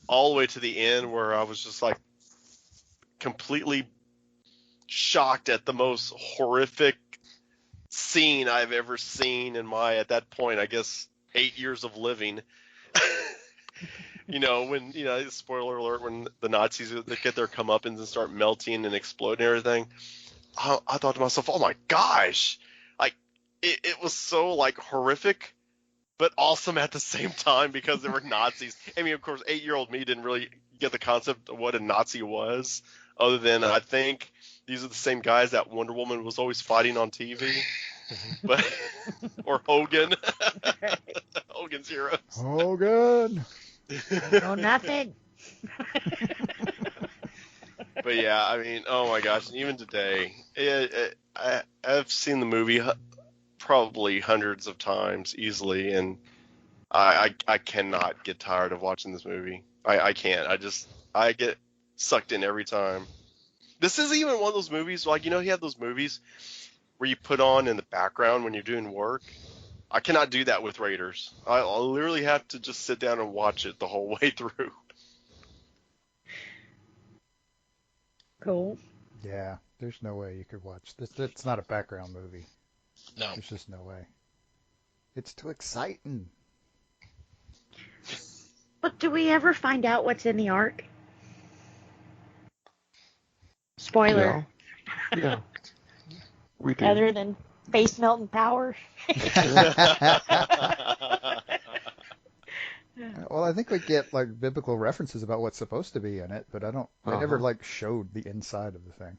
all the way to the end, where I was just like completely shocked at the most horrific scene I've ever seen in my, at that point, I guess, 8 years of living. When, spoiler alert, when the Nazis get their comeuppance and start melting and exploding and everything, I thought to myself, oh my gosh, like it was so like horrific, but awesome at the same time, because there were Nazis. I mean, of course, 8-year-old me didn't really get the concept of what a Nazi was, other than I think these are the same guys that Wonder Woman was always fighting on TV. But or Hogan. Hogan's Heroes. Hogan. No, nothing. But yeah, I mean, oh my gosh, and even today, I've seen the movie probably hundreds of times easily, and I cannot get tired of watching this movie. I can't. I get sucked in every time. This isn't even one of those movies, like, you have those movies where you put on in the background when you're doing work. I cannot do that with Raiders. I'll literally have to just sit down and watch it the whole way through. Cool. Yeah, there's no way you could watch this. It's not a background movie. No. There's just no way. It's too exciting. But do we ever find out what's in the Ark? Spoiler. Yeah. We do. Other than face melting power. Well, I think we get like biblical references about what's supposed to be in it, but they never like showed the inside of the thing.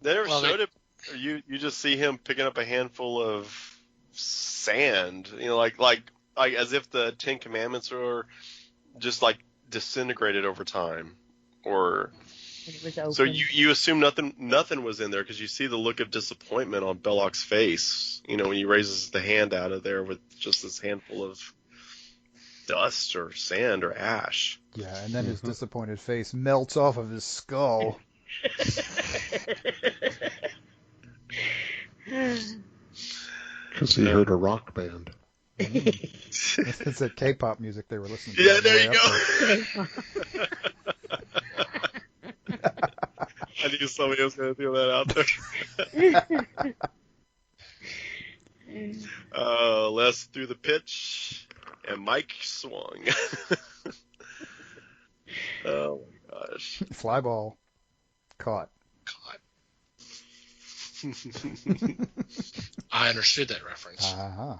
They never showed it. You just see him picking up a handful of sand, like as if the Ten Commandments are just like disintegrated over time. or And it was open. so you assume nothing was in there because you see the look of disappointment on Belloc's face, when he raises the hand out of there with just this handful of dust or sand or ash. Yeah, and then his disappointed face melts off of his skull. Because he heard a rock band. It's that K-pop music they were listening to. Yeah, on the there way you up go. I knew somebody was going to throw that out there. Les threw the pitch, and Mike swung. Oh my gosh! Fly ball, caught. I understood that reference. Uh-huh.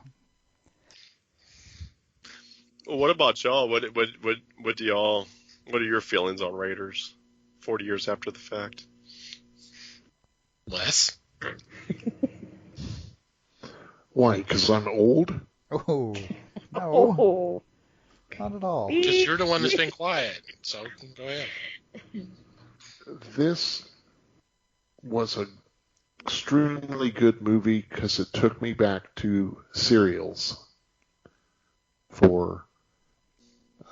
Well, what about y'all? What do y'all? What are your feelings on Raiders? 40 years after the fact. Les? Why? Because I'm old? Oh, no, Oh. not at all. Because you're the one that's been quiet, so go ahead. This was an extremely good movie because it took me back to serials for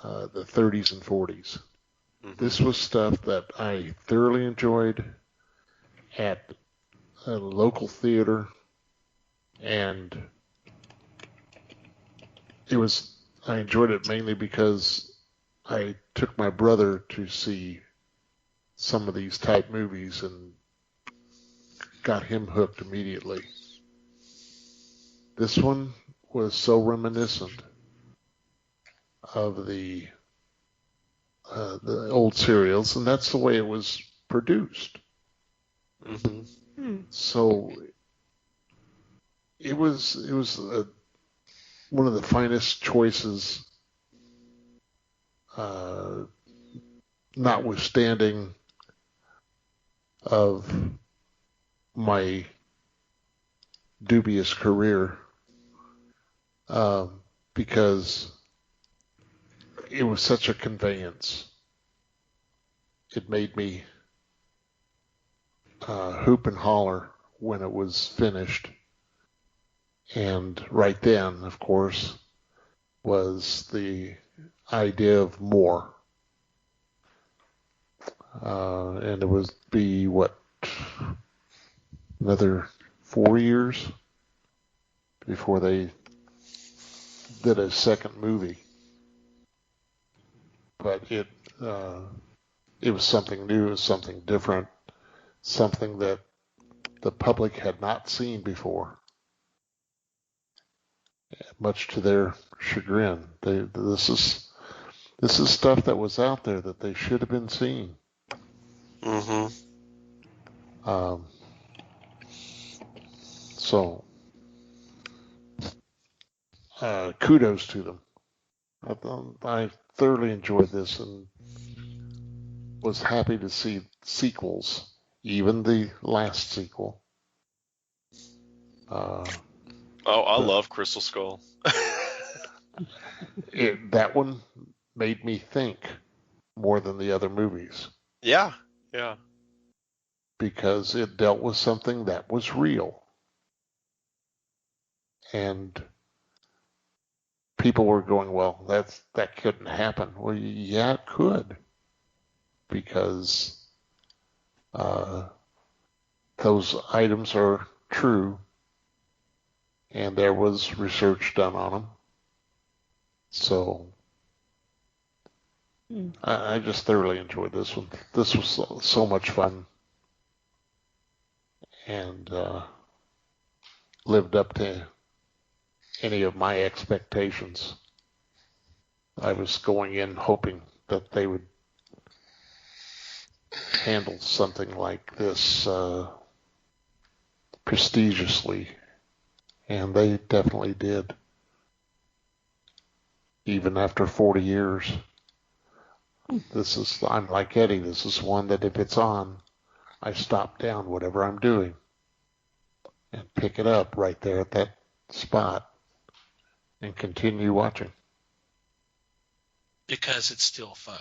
the 30s and 40s. Mm-hmm. This was stuff that I thoroughly enjoyed at a local theater, and I enjoyed it mainly because I took my brother to see some of these type movies and got him hooked immediately. This one was so reminiscent of the old serials, and that's the way it was produced. Mm-hmm. So it was one of the finest choices, notwithstanding of my dubious career, because it was such a conveyance. It made me hoop and holler when it was finished. And right then, of course, was the idea of more. And it would be, another 4 years before they did a second movie. But it was something new, it was something different, something that the public had not seen before, much to their chagrin. This is stuff that was out there that they should have been seeing. Mm-hmm. So kudos to them. I thoroughly enjoyed this and was happy to see sequels, even the last sequel. I love Crystal Skull. That one made me think more than the other movies. Yeah. Because it dealt with something that was real. And people were going, well, that couldn't happen. Well, yeah, it could. Because those items are true, and there was research done on them. So I just thoroughly enjoyed this one. This was so much fun, and lived up to any of my expectations. I was going in hoping that they would handle something like this prestigiously, and they definitely did. Even after 40 years, I'm like Eddie, this is one that if it's on, I stop down whatever I'm doing and pick it up right there at that spot and continue watching. Because it's still fun.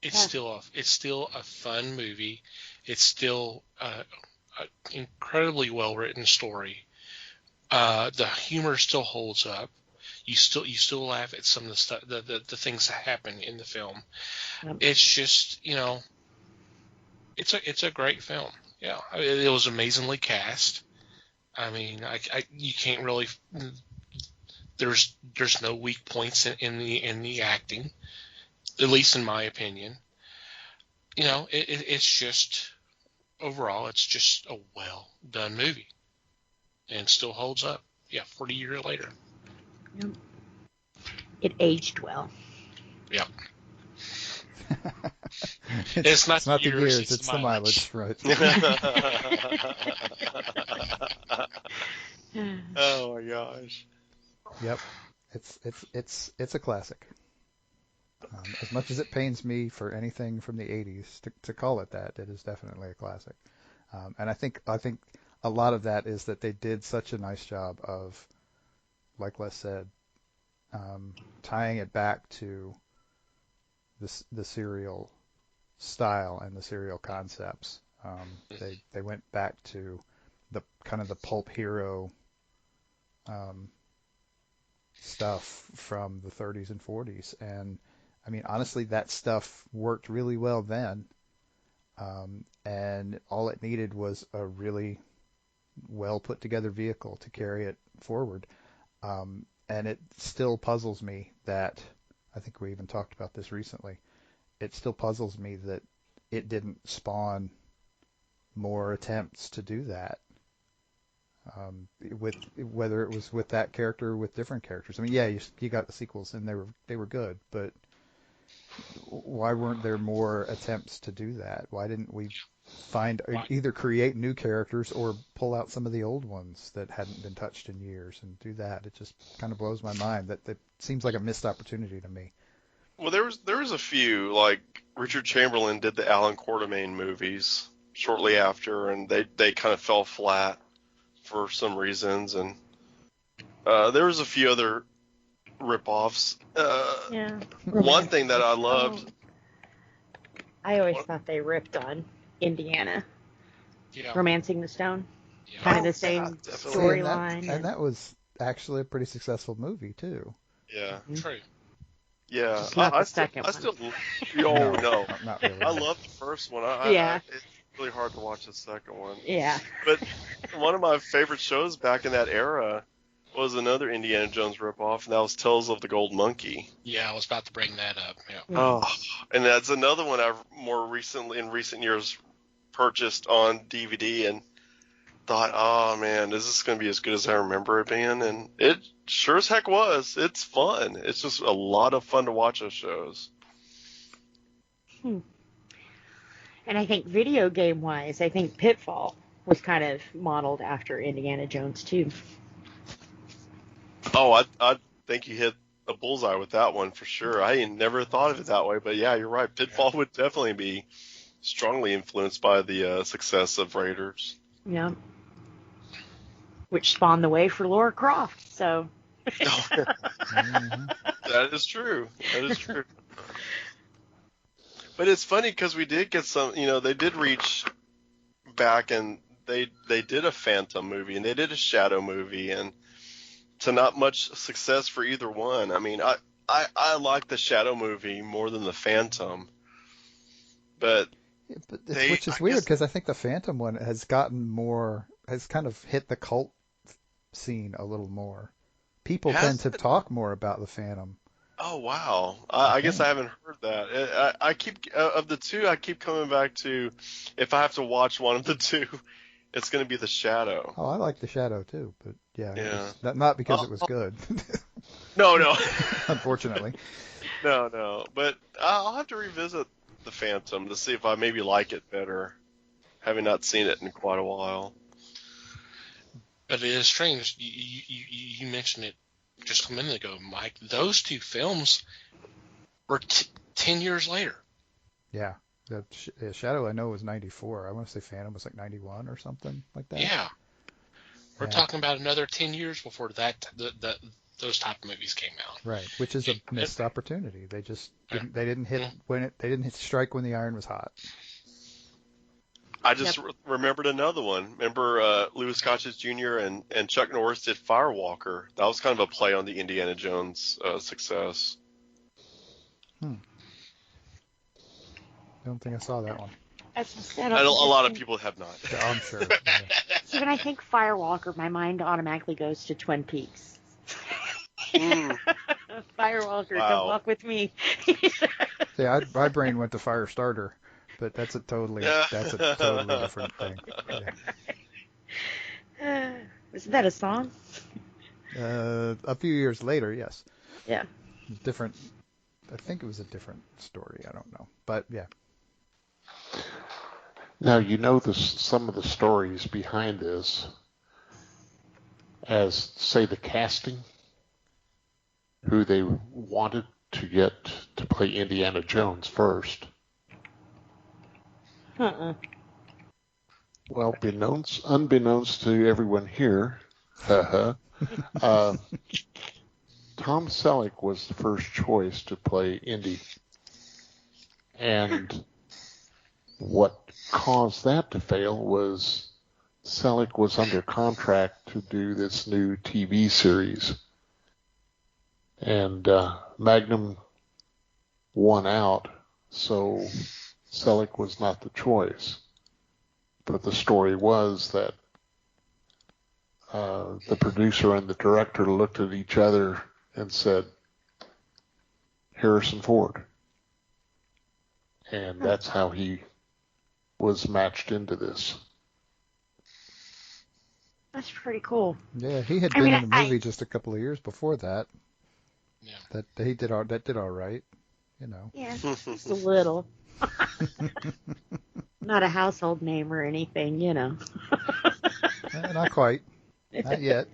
it's still a fun movie. It's still an incredibly well written story. The humor still holds up. You still laugh at some of the stuff, the things that happen in the film. Yep. It's just, it's a great film. Yeah, it was amazingly cast. I mean, you can't really. There's no weak points in the acting, at least in my opinion. It's just overall, it's just a well done movie, and still holds up. Yeah, 40 years later. Yep. It aged well. Yeah. It's not the years, it's the mileage, right? Oh my gosh. Yep, it's a classic. As much as it pains me for anything from the '80s to call it that, it is definitely a classic. And I think a lot of that is that they did such a nice job of, like Les said, tying it back to the serial style and the serial concepts. They went back to the kind of the pulp hero stuff from the 30s and 40s, and I mean honestly that stuff worked really well then, and all it needed was a really well put together vehicle to carry it forward. And it still puzzles me that, I think we even talked about this recently, it still puzzles me that it didn't spawn more attempts to do that. With whether it was with that character or with different characters. I mean, yeah, you got the sequels and they were good, but why weren't there more attempts to do that? Why didn't we either create new characters or pull out some of the old ones that hadn't been touched in years and do that? It just kind of blows my mind. That seems like a missed opportunity to me. Well, there was a few, like Richard Chamberlain did the Alan Quartermain movies shortly after, and they kind of fell flat for some reasons, and there was a few other rip-offs. Yeah. One thing that I loved. I always thought they ripped on Indiana. Yeah. Romancing the Stone. Yeah. Kind of the same storyline. And that was actually a pretty successful movie, too. Yeah. True. Yeah. Just not the second one. No. Not really. I love the first one. It's really hard to watch the second one. Yeah. But one of my favorite shows back in that era was another Indiana Jones ripoff, and that was Tales of the Gold Monkey. Yeah, I was about to bring that up. Yeah. Oh, and that's another one I've in recent years purchased on DVD and thought, oh man, is this going to be as good as I remember it being? And it sure as heck was. It's fun. It's just a lot of fun to watch those shows. And I think video game wise, I think Pitfall was kind of modeled after Indiana Jones too. Oh, I think you hit a bullseye with that one for sure. I never thought of it that way, but yeah, you're right. Pitfall would definitely be strongly influenced by the success of Raiders. Yeah. Which spawned the way for Lara Croft, so. That is true. That is true. But it's funny because we did get some, they did reach back and they did a Phantom movie and they did a Shadow movie, and to not much success for either one. I mean, I like the Shadow movie more than the Phantom, which is weird because I think the Phantom one has kind of hit the cult scene a little more. People tend to talk more about the Phantom. Oh wow! I guess I haven't heard that. I keep of the two, I keep coming back to, if I have to watch one of the two, it's going to be the Shadow. Oh, I like the Shadow too, but not because it was good. No. Unfortunately. No. But I'll have to revisit the Phantom to see if I maybe like it better, having not seen it in quite a while. But it is strange. You mentioned it just a minute ago, Mike. Those two films were 10 years later. Yeah. The Shadow, I know, was 94. I want to say Phantom was like 91 or something like that. Yeah. We're talking about another 10 years before that those type of movies came out. Right, which is a missed opportunity. They just didn't hit they didn't strike when the iron was hot. I just remembered another one. Remember Louis Gossett Jr. and Chuck Norris did Firewalker. That was kind of a play on the Indiana Jones success. I don't think I saw that one. As I said, A lot of people have not. I'm sure. Yeah. See, when I think Firewalker, my mind automatically goes to Twin Peaks. Firewalker, come walk with me. See, my brain went to Firestarter, but that's a totally different thing. Yeah. Isn't that a song? A few years later, yes. Yeah. Different. I think it was a different story. I don't know, but yeah. Now, you know some of the stories behind this, as, say, the casting, who they wanted to get to play Indiana Jones first. Uh-uh. Well, unbeknownst to everyone here, Tom Selleck was the first choice to play Indy. And what caused that to fail was Selleck was under contract to do this new TV series. And Magnum won out, so Selleck was not the choice. But the story was that the producer and the director looked at each other and said, Harrison Ford. And that's how he was matched into this. That's pretty cool. Yeah, he had been in a movie just a couple of years before that. Yeah. That did all right, you know. Yeah, just a little. Not a household name or anything, you know. Not quite. Not yet.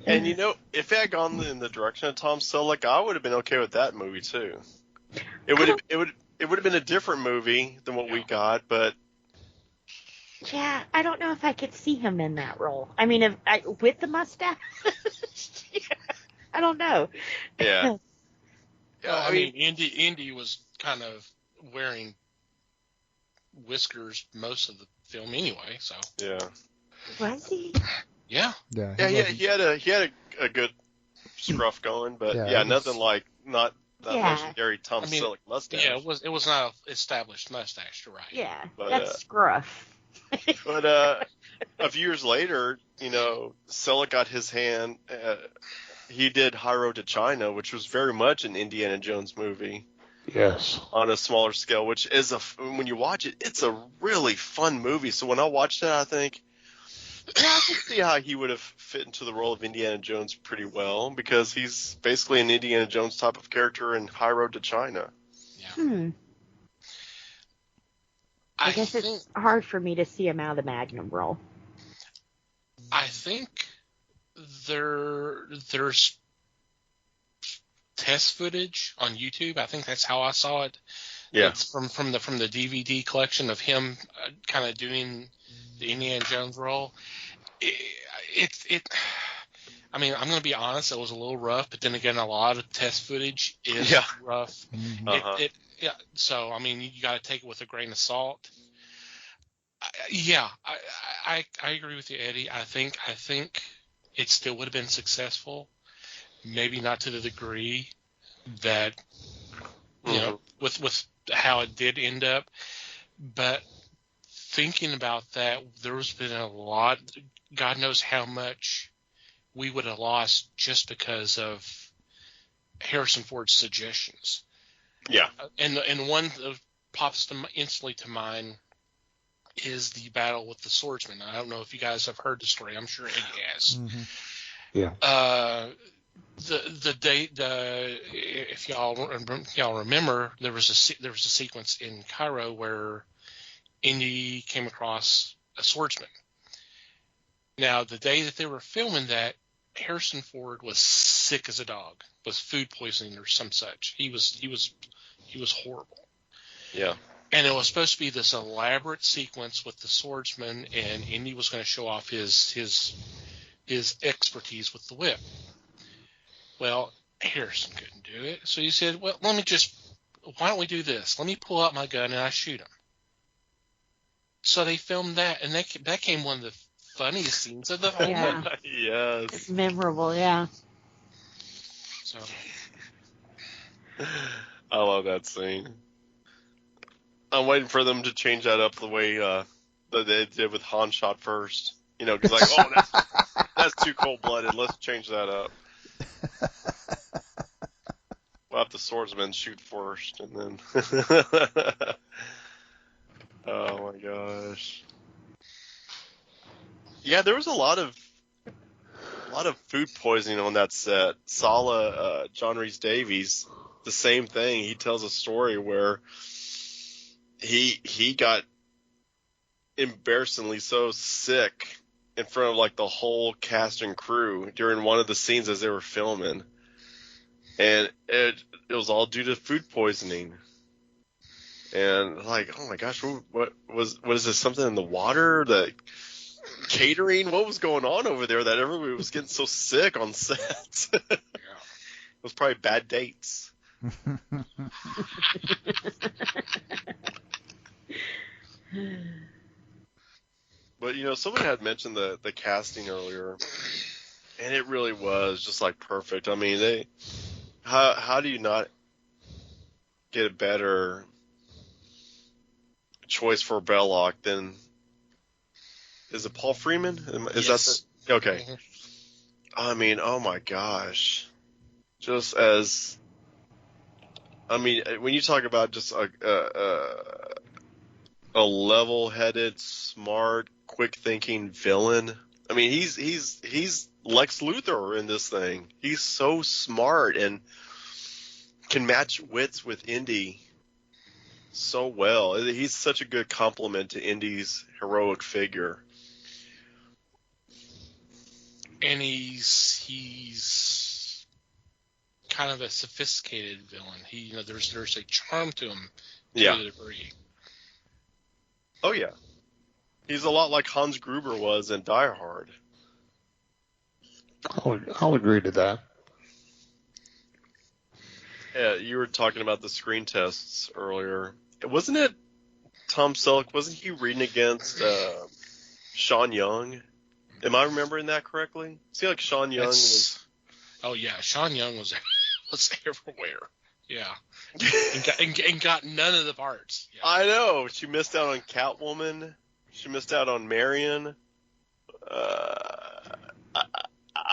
And you know, if it had gone in the direction of Tom Selleck, I would have been okay with that movie too. It would have been a different movie than what we got, but yeah, I don't know if I could see him in that role. I mean, with the mustache, I don't know. Yeah. I mean, Indy was kind of wearing whiskers most of the film anyway, so. Yeah. Was he? Yeah. Yeah. He had a good scruff going, but nothing like not that legendary Tom Selleck mustache. Yeah, it was not an established mustache, right? Yeah, but, that's scruff. But a few years later, you know, Selleck got his hand. He did High Road to China, which was very much an Indiana Jones movie. Yes. On a smaller scale, which is when you watch it, it's a really fun movie. So when I watched that, I think, yeah, I can see how he would have fit into the role of Indiana Jones pretty well, because he's basically an Indiana Jones type of character in High Road to China. Yeah. I guess it's hard for me to see him out of the Magnum role. I think there's test footage on YouTube. I think that's how I saw it. Yeah. It's from the DVD collection of him kind of doing the Indiana Jones role. I mean, I'm going to be honest, it was a little rough, but then again, a lot of test footage is rough. Mm-hmm. Uh-huh. So, I mean, you got to take it with a grain of salt. I agree with you, Eddie. I think it still would have been successful. Maybe not to the degree that, you know, with how it did end up. But thinking about that, there's been a lot, God knows how much we would have lost just because of Harrison Ford's suggestions. Yeah. And one that pops instantly to mind is the battle with the swordsman. I don't know if you guys have heard the story. I'm sure Eddie has. Mm-hmm. Yeah. If y'all remember, there was a sequence in Cairo where Indy came across a swordsman. Now, the day that they were filming that, Harrison Ford was sick as a dog, was food poisoning or some such. He was horrible. Yeah. And it was supposed to be this elaborate sequence with the swordsman, and Indy was going to show off his expertise with the whip. well, Harrison couldn't do it. So he said, well, why don't we do this? Let me pull out my gun and I shoot him. So they filmed that, and that became one of the funniest scenes of the whole movie. Yes. Memorable, yeah. So I love that scene. I'm waiting for them to change that up the way that they did with Han shot first. You know, because that's too cold-blooded. Let's change that up. We'll have the swordsman shoot first, and then. Oh my gosh. Yeah, there was a lot of food poisoning on that set. Sala, John Rhys Davies, the same thing. He tells a story where he got embarrassingly so sick in front of like the whole cast and crew during one of the scenes as they were filming, and it was all due to food poisoning. And like, oh my gosh, what is this? Something in the water? The catering? What was going on over there that everybody was getting so sick on set? It was probably bad dates. But you know, someone had mentioned the casting earlier, and it really was just like perfect. I mean, how do you not get a better choice for Belloc than, is it Paul Freeman? Is yes. that okay? Mm-hmm. I mean, oh my gosh, just as, I mean, when you talk about just a level-headed, smart, quick-thinking villain, I mean, he's Lex Luthor in this thing. He's so smart and can match wits with Indy so well. He's such a good complement to Indy's heroic figure. And he's kind of a sophisticated villain. There's a charm to him to a degree. Oh yeah. He's a lot like Hans Gruber was in Die Hard. I'll agree to that. Yeah, you were talking about the screen tests earlier. Wasn't it Tom Selleck? Wasn't he reading against Sean Young? Am I remembering that correctly? It seemed like Sean Young was. Oh yeah, Sean Young was everywhere. Yeah, and got none of the parts. Yeah. I know. She missed out on Catwoman. She missed out on Marion. I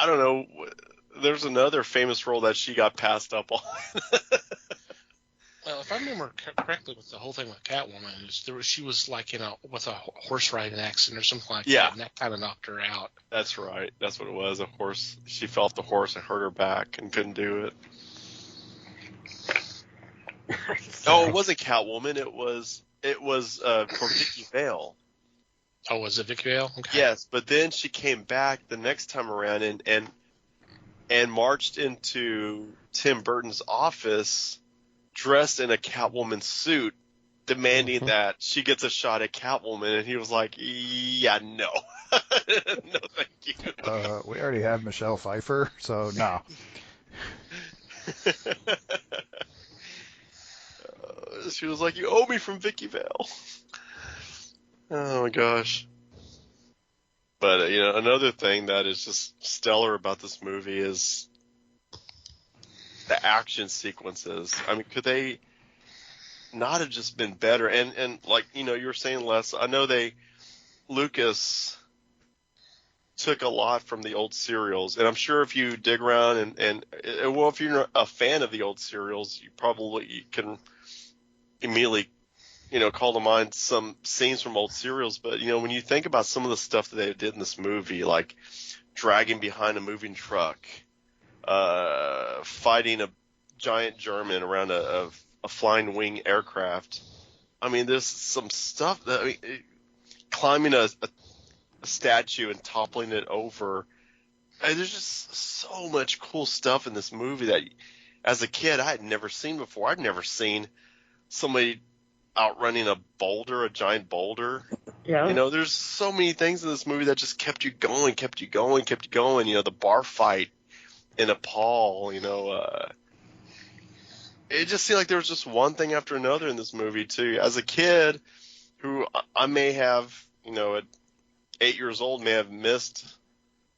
don't know. There's another famous role that she got passed up on. Well, if I remember correctly, with the whole thing with Catwoman, she was like with a horse riding accident or something like that, and that kind of knocked her out. That's right. That's what it was. A horse. She fell off the horse and hurt her back and couldn't do it. Oh, it wasn't Catwoman. It was for Vicky Vale. Oh, was it Vicky Vale? Okay. Yes, but then she came back the next time around and marched into Tim Burton's office dressed in a Catwoman suit, demanding that she gets a shot at Catwoman, and he was like, yeah, no. No, thank you. We already have Michelle Pfeiffer, so no. She was like, you owe me from Vicky Vale. Oh my gosh. But, you know, another thing that is just stellar about this movie is the action sequences. I mean, could they not have just been better? And like, you know, you were saying, Les, I know Lucas took a lot from the old serials, and I'm sure if you dig around and well, if you're a fan of the old serials, you can immediately, you know, call to mind some scenes from old serials. But, you know, when you think about some of the stuff that they did in this movie, like dragging behind a moving truck, fighting a giant German around a flying wing aircraft. I mean, there's some stuff that, climbing a statue and toppling it over. There's just so much cool stuff in this movie that, as a kid, I had never seen before. I'd never seen somebody outrunning a giant boulder. Yeah. You know, there's so many things in this movie that just kept you going. You know, the bar fight in Nepal, it just seemed like there was just one thing after another in this movie too. As a kid, who I may have, at 8 years old, may have missed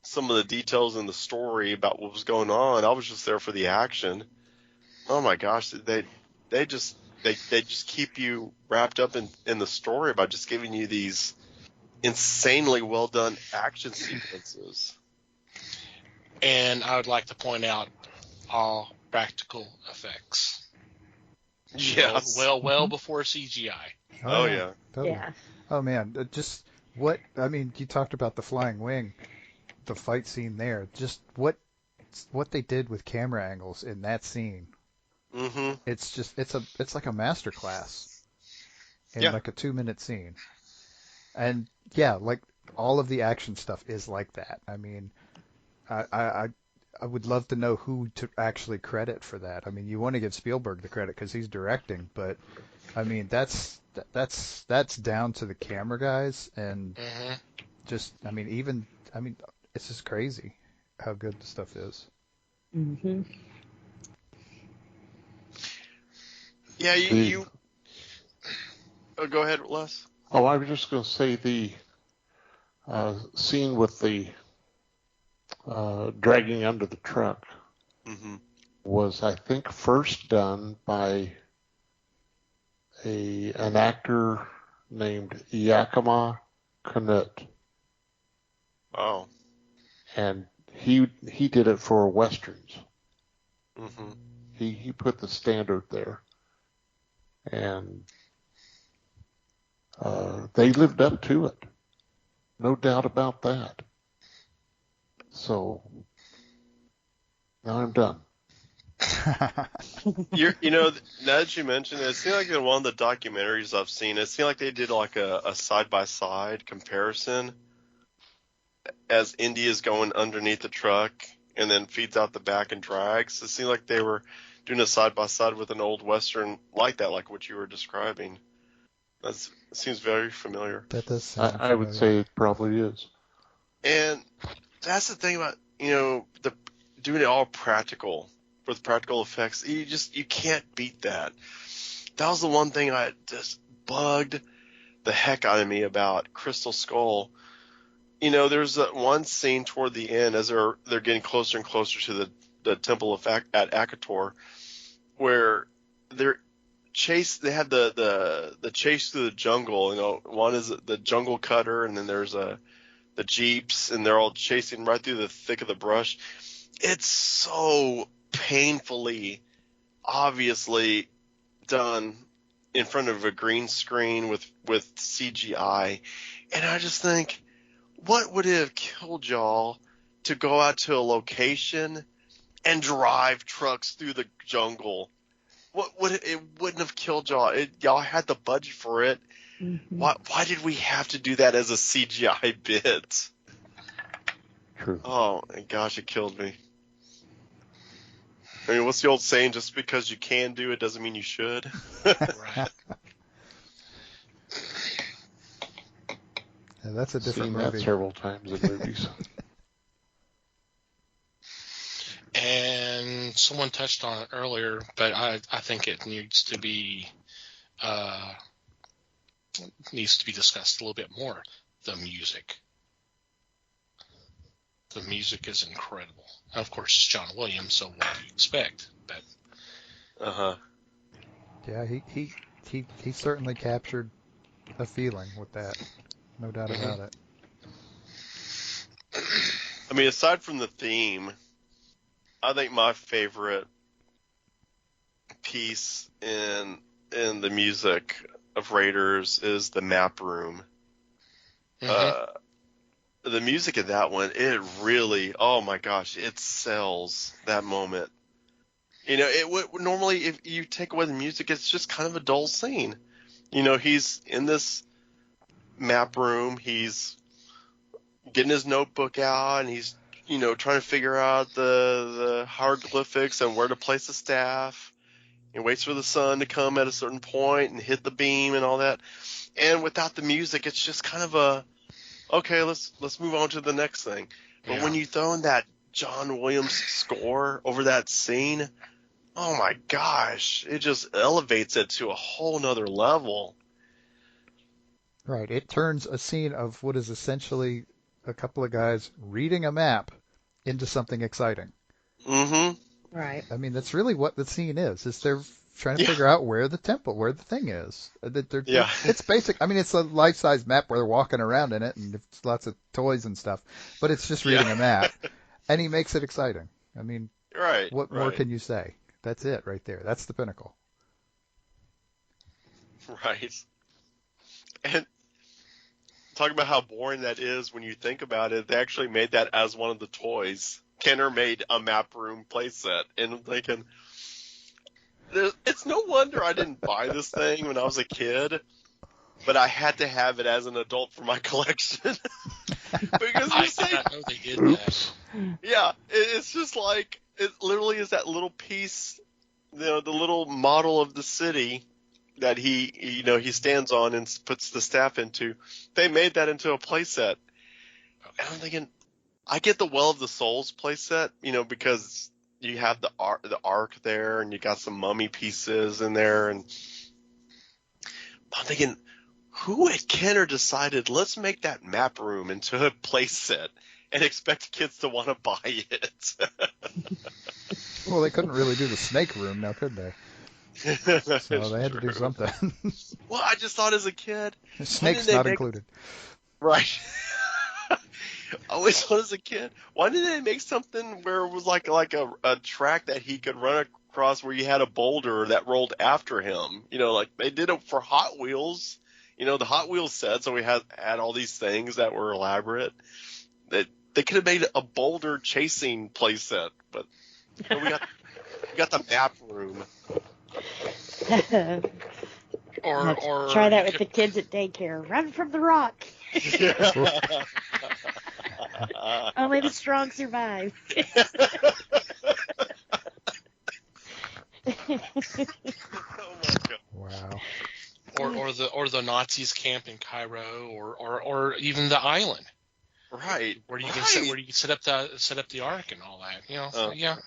some of the details in the story about what was going on. I was just there for the action. Oh my gosh, they just keep you wrapped up in the story by just giving you these insanely well done action sequences. And I would like to point out all practical effects. Yes. Well before CGI. Oh yeah. Totally. Yeah. Oh man, you talked about the flying wing, the fight scene there. Just what they did with camera angles in that scene. Mm-hmm. It's like a master class in Yeah. like a 2-minute scene. And yeah, like all of the action stuff is like that. I mean, I would love to know who to actually credit for that. I mean, you want to give Spielberg the credit because he's directing, but I mean that's down to the camera guys and it's just crazy how good the stuff is. Mm-hmm. Yeah, you. Oh, go ahead, Les. Oh, I was just going to say the scene with the dragging under the truck was, I think, first done by an actor named Yakima Knut. Oh. And he did it for westerns. Mm-hmm. He put the standard there. And they lived up to it. No doubt about that. So now I'm done. Now that you mentioned it, it seemed like in one of the documentaries I've seen, it seemed like they did like a side-by-side comparison as Indy is going underneath the truck and then feeds out the back and drags. It seemed like they were doing a side-by-side with an old Western like that, like what you were describing. It seems very familiar. That does sound I would say it probably is. And that's the thing about, doing it all practical, with practical effects. You can't beat that. That was the one thing I just bugged the heck out of me about Crystal Skull. There's that one scene toward the end as they're getting closer and closer to the temple at Akator, where they have the chase through the jungle. One is the jungle cutter, and then there's the jeeps, and they're all chasing right through the thick of the brush. It's so painfully, obviously done in front of a green screen with CGI, and I just think, what would it have killed y'all to go out to a location and drive trucks through the jungle? It wouldn't have killed y'all. Y'all had the budget for it. Mm-hmm. Why did we have to do that as a CGI bit? True. Oh my gosh, it killed me. I mean, what's the old saying? Just because you can do it doesn't mean you should. Right. Yeah, that's a different Seen movie. that several times in movies. And someone touched on it earlier, but I think it needs to be discussed a little bit more. The music. The music is incredible. And of course, it's John Williams, so what do you expect? But Yeah, he certainly captured a feeling with that. No doubt about it. I mean, aside from the theme, I think my favorite piece in the music of Raiders is the map room. The music in that one, it really, oh my gosh, it sells that moment. It would normally, if you take away the music, it's just kind of a dull scene. He's in this map room, he's getting his notebook out, and he's trying to figure out the hieroglyphics and where to place the staff. He waits for the sun to come at a certain point and hit the beam and all that. And without the music, it's just kind of okay, let's move on to the next thing. But when you throw in that John Williams' score over that scene, oh my gosh, it just elevates it to a whole nother level. Right. It turns a scene of what is essentially a couple of guys reading a map into something exciting. Mm-hmm. Right. I mean, that's really what the scene is they're trying to figure out where the thing is. It's basic. I mean, it's a life-size map where they're walking around in it, and it's lots of toys and stuff, but it's just reading a map, and he makes it exciting. I mean, what more can you say? That's it right there. That's the pinnacle. Right. And talking about how boring that is when you think about it, they actually made that as one of the toys. Kenner made a map room playset, and I'm thinking, it's no wonder I didn't buy this thing when I was a kid, but I had to have it as an adult for my collection. Because I did not know they did that. Yeah, it's just like, it literally is that little piece, the little model of the city that he stands on and puts the staff into. They made that into a playset. And I'm thinking, I get the Well of the Souls playset, because you have the ark there, and you got some mummy pieces in there, and I'm thinking, who at Kenner decided, let's make that map room into a playset and expect kids to want to buy it? Well, they couldn't really do the snake room now, could they? So they had to do something. Well, I just thought as a kid, Snake's not included. Right. I always thought as a kid, why didn't they make something where it was like a track that he could run across where you had a boulder that rolled after him? Like they did it for Hot Wheels, the Hot Wheels set. So we had all these things that were elaborate. That they could have made a boulder chasing playset, but we got the map room. Or try that with the kids at daycare. Run from the rock. Only the strong survive. Oh my God. Wow. Or the Nazis camp in Cairo, or even the island. Right. Where you can set up the ark and all that. So, yeah.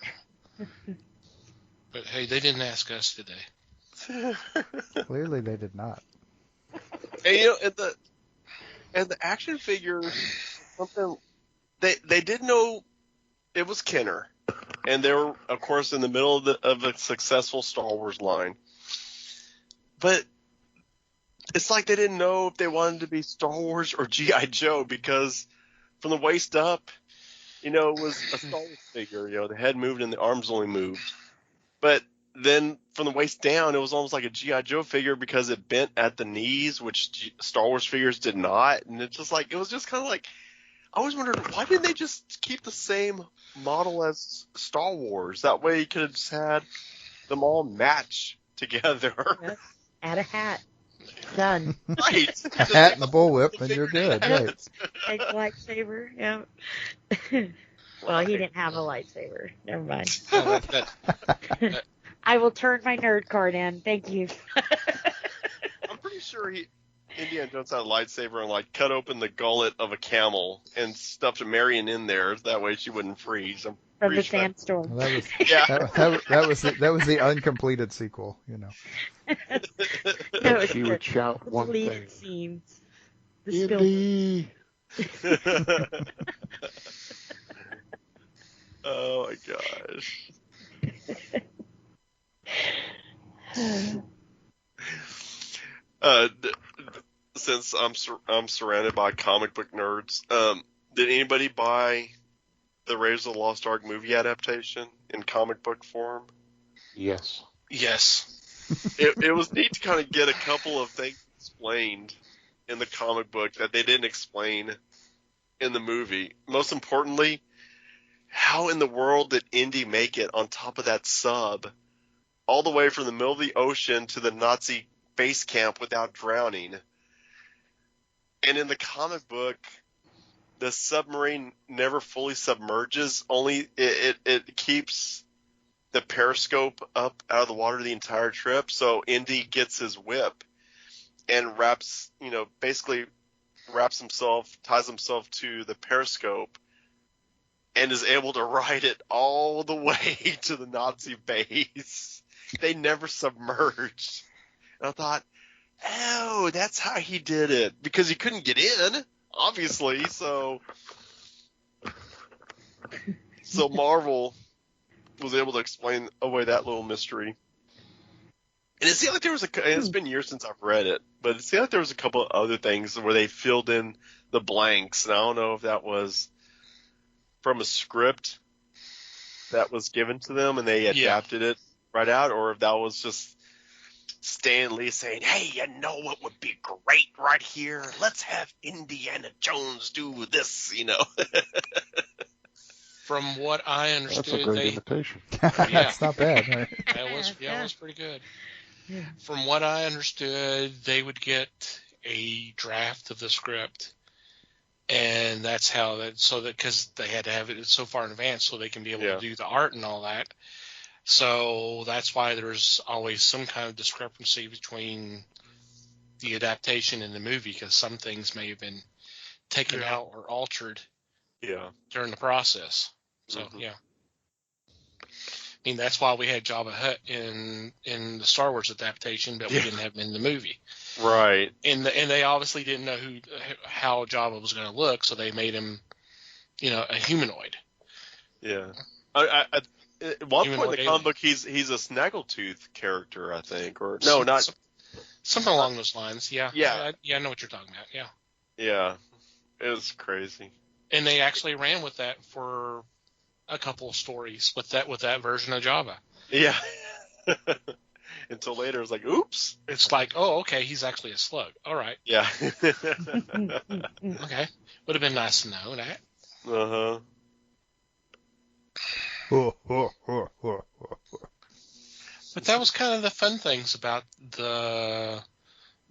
But hey, they didn't ask us, did they? Clearly, they did not. And the action figures, something they did know it was Kenner, and they were, of course, in the middle of a successful Star Wars line. But it's like they didn't know if they wanted to be Star Wars or G.I. Joe, because from the waist up, it was a Star Wars figure. The head moved and the arms only moved. But then from the waist down, it was almost like a G.I. Joe figure because it bent at the knees, which Star Wars figures did not. And it's just like, it was just kind of like, I always wondered, why didn't they just keep the same model as Star Wars? That way you could have just had them all match together. Add a hat. Done. Right. A hat and a bullwhip, and you're good. Right. Take a lightsaber. Yeah. Well, he didn't have a lightsaber. Never mind. Oh, I will turn my nerd card in. Thank you. I'm pretty sure Indiana Jones had a lightsaber and cut open the gullet of a camel and stuffed Marion in there. That way she wouldn't freeze. From the sandstorm. Well, that was the uncompleted sequel. No, she would shout one thing. Scenes. Indy. Oh my gosh. Since I'm surrounded by comic book nerds, did anybody buy the Raiders of the Lost Ark movie adaptation in comic book form? Yes. Yes. It was neat to kind of get a couple of things explained in the comic book that they didn't explain in the movie. Most importantly, how in the world did Indy make it on top of that sub all the way from the middle of the ocean to the Nazi base camp without drowning? And in the comic book, the submarine never fully submerges. Only it keeps the periscope up out of the water the entire trip. So Indy gets his whip and ties himself to the periscope and is able to ride it all the way to the Nazi base. They never submerged. And I thought, oh, that's how he did it. Because he couldn't get in, obviously, so Marvel was able to explain away that little mystery. And it seemed like there was it's been years since I've read it, but it seemed like there was a couple of other things where they filled in the blanks, and I don't know if that was from a script that was given to them and they adapted it right out, or if that was just Stan Lee saying, hey, you know what would be great right here? Let's have Indiana Jones do this, you know. From what I understood, That's a great imitation. That's not bad. Right? It was pretty good. From what I understood, they would get a draft of the script, and that's how because they had to have it so far in advance so they can be able to do the art and all that. So that's why there's always some kind of discrepancy between the adaptation and the movie, because some things may have been taken out or altered during the process. So, I mean, that's why we had Jabba the Hutt in the Star Wars adaptation, but we didn't have him in the movie. Right. And they obviously didn't know how Jabba was going to look, so they made him, a humanoid. Yeah. At one point in the comic book, he's a snaggletooth character, I think, or no, not something along those lines. Yeah. Yeah. I know what you're talking about. Yeah. Yeah. It was crazy. And they actually ran with that for a couple of stories with that version of Jabba. Yeah. Until later, it was like, oops. It's like, oh, okay, he's actually a slug. All right. Yeah. Okay. Would have been nice to know that. Uh-huh. But that was kind of the fun things about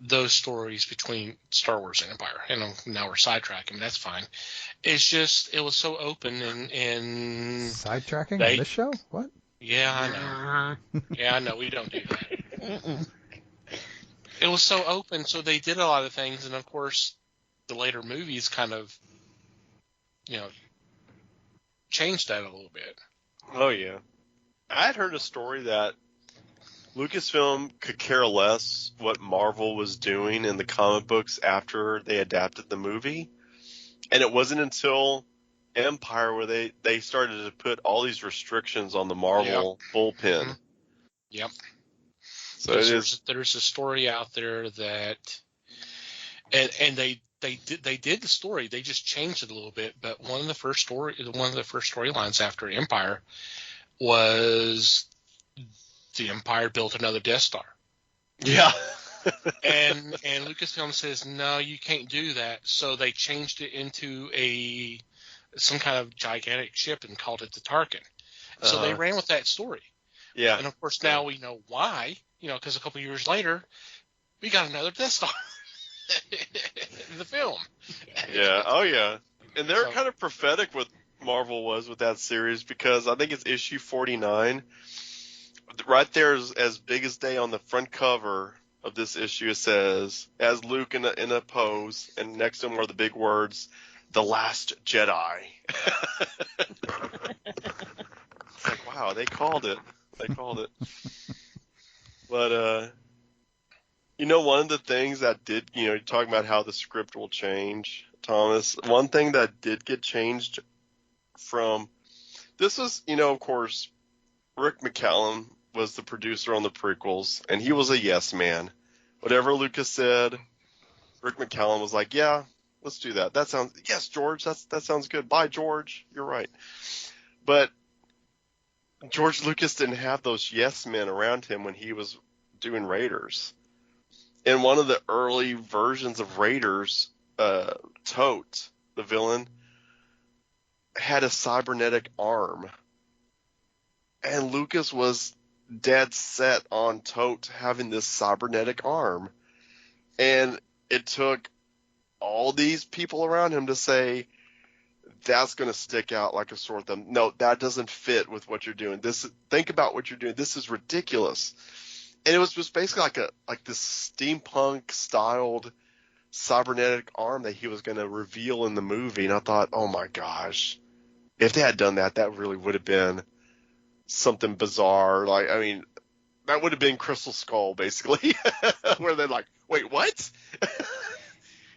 those stories between Star Wars and Empire. Now we're sidetracking. That's fine. It's just, it was so open and sidetracking on this show? What? Yeah, I know. Yeah, I know. We don't do that. It was so open, so they did a lot of things, and of course, the later movies kind of, changed that a little bit. Oh yeah, I had heard a story that Lucasfilm could care less what Marvel was doing in the comic books after they adapted the movie. And it wasn't until Empire where they started to put all these restrictions on the Marvel bullpen. Mm-hmm. Yep. So there's a story out there that, and they did the story. They just changed it a little bit. But one of the first storylines after Empire was the Empire built another Death Star. Yeah. and Lucasfilm says, no, you can't do that. So they changed it into some kind of gigantic ship and called it the Tarkin. So they ran with that story. Yeah. And of course now we know why, because a couple of years later we got another Death Star in the film. Yeah. Oh yeah. And they're kind of prophetic what Marvel was with that series, because I think it's issue 49. Right there is as big as day on the front cover of this issue. It says, as Luke in a pose, and next to him are the big words, "The Last Jedi." It's like, wow, they called it. But one of the things that did, you're talking about how the script will change, Thomas. One thing that did get changed from this was, of course, Rick McCallum was the producer on the prequels, and he was a yes man. Whatever Lucas said, Rick McCallum was like, yeah, let's do that. Yes, George, that sounds good. Bye, George. You're right. But George Lucas didn't have those yes men around him when he was doing Raiders. In one of the early versions of Raiders, Tote, the villain, had a cybernetic arm. And Lucas was dead set on Tote having this cybernetic arm. And it took all these people around him to say, that's going to stick out like a sore thumb. No, that doesn't fit with what you're doing. Think about what you're doing. This is ridiculous. And it was just basically like this steampunk styled cybernetic arm that he was going to reveal in the movie. And I thought, oh my gosh, if they had done that, that really would have been something bizarre. Like, I mean, that would have been Crystal Skull, basically, where they're like, wait, what?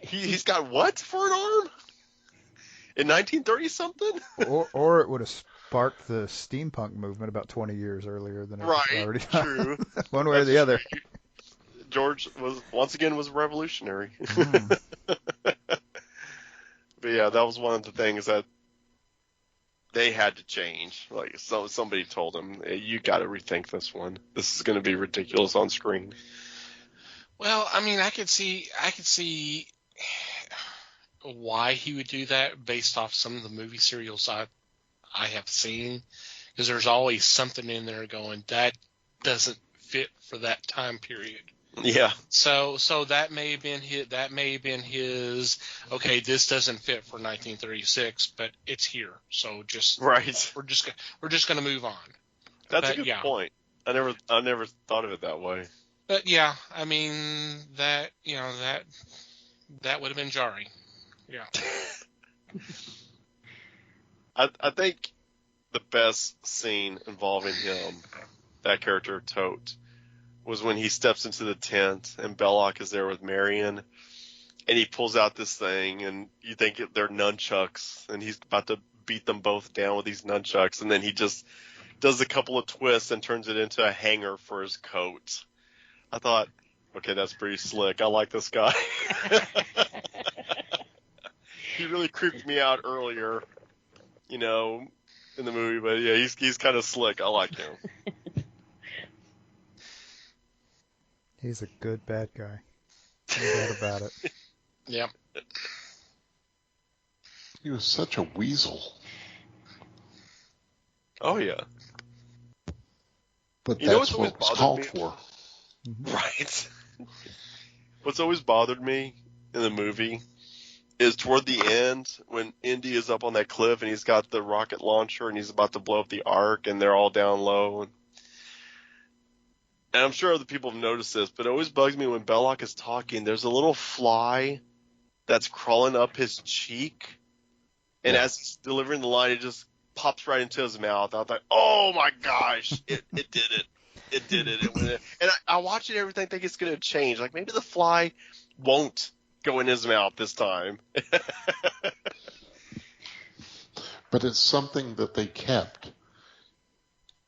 He's got what for an arm? In 1930 something? Or it would have sparked the steampunk movement about 20 years earlier than it was already done. True. One way or the other. George was revolutionary. Mm. But yeah, that was one of the things that they had to change. Like, so somebody told them, hey, you got to rethink this one. This is going to be ridiculous on screen. Well, I mean, I could see why he would do that based off some of the movie serials I have seen, because there's always something in there going that doesn't fit for that time period. Yeah. So that may have been his. Okay, this doesn't fit for 1936, but it's here. So just right. We're just going to move on. That's a good point. I never thought of it that way. But yeah, I mean that that would have been jarring. Yeah. I think the best scene involving him, that character Tote, was when he steps into the tent and Belloc is there with Marion, and he pulls out this thing, and you think they're nunchucks, and he's about to beat them both down with these nunchucks, and then he just does a couple of twists and turns it into a hanger for his coat. I thought, okay, that's pretty slick. I like this guy. He really creeped me out earlier, in the movie, but yeah, he's kind of slick. I like him. He's a good bad guy. No doubt about it. Yeah. He was such a weasel. Oh, yeah. But You know that's what's what was always called bothered me? for. Mm-hmm. Right. What's always bothered me in the movie is toward the end when Indy is up on that cliff and he's got the rocket launcher and he's about to blow up the Ark and they're all down low. And I'm sure other people have noticed this, but it always bugs me when Belloc is talking. There's a little fly that's crawling up his cheek, and as he's delivering the line, it just pops right into his mouth. I was like, oh my gosh, it did it. It did it. And I watch it every time, think it's going to change. Like, maybe the fly won't go in his mouth this time. But it's something that they kept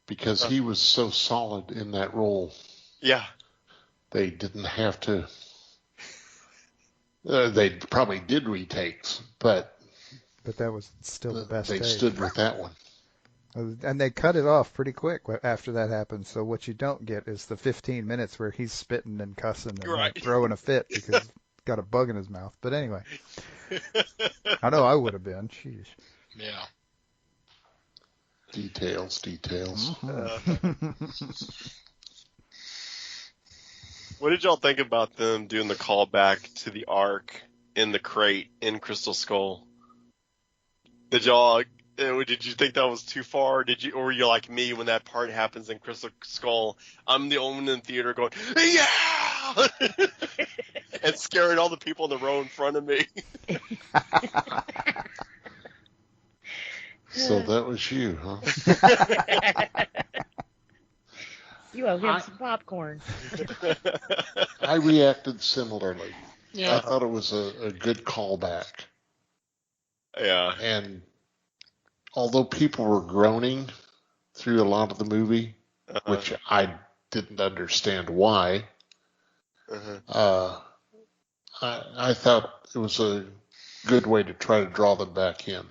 because he was so solid in that role. Yeah. They didn't have to. They probably did retakes, but that was still the best they take. stood with that one. And they cut it off pretty quick after that happened. So what you don't get is the 15 minutes where he's spitting and cussing and like, throwing a fit because he's got a bug in his mouth. But anyway, I know I would have been. Jeez. Yeah. Details. Mm-hmm. What did y'all think about them doing the callback to the Ark in the crate in Crystal Skull? Did you think that was too far? Or were you like me when that part happens in Crystal Skull? I'm the only one in the theater going, yeah! And scaring all the people in the row in front of me. So that was you, huh? You owe him some popcorn. I reacted similarly. Yeah. I thought it was a good callback. Yeah. And although people were groaning through a lot of the movie, which I didn't understand why, I thought it was a good way to try to draw them back in.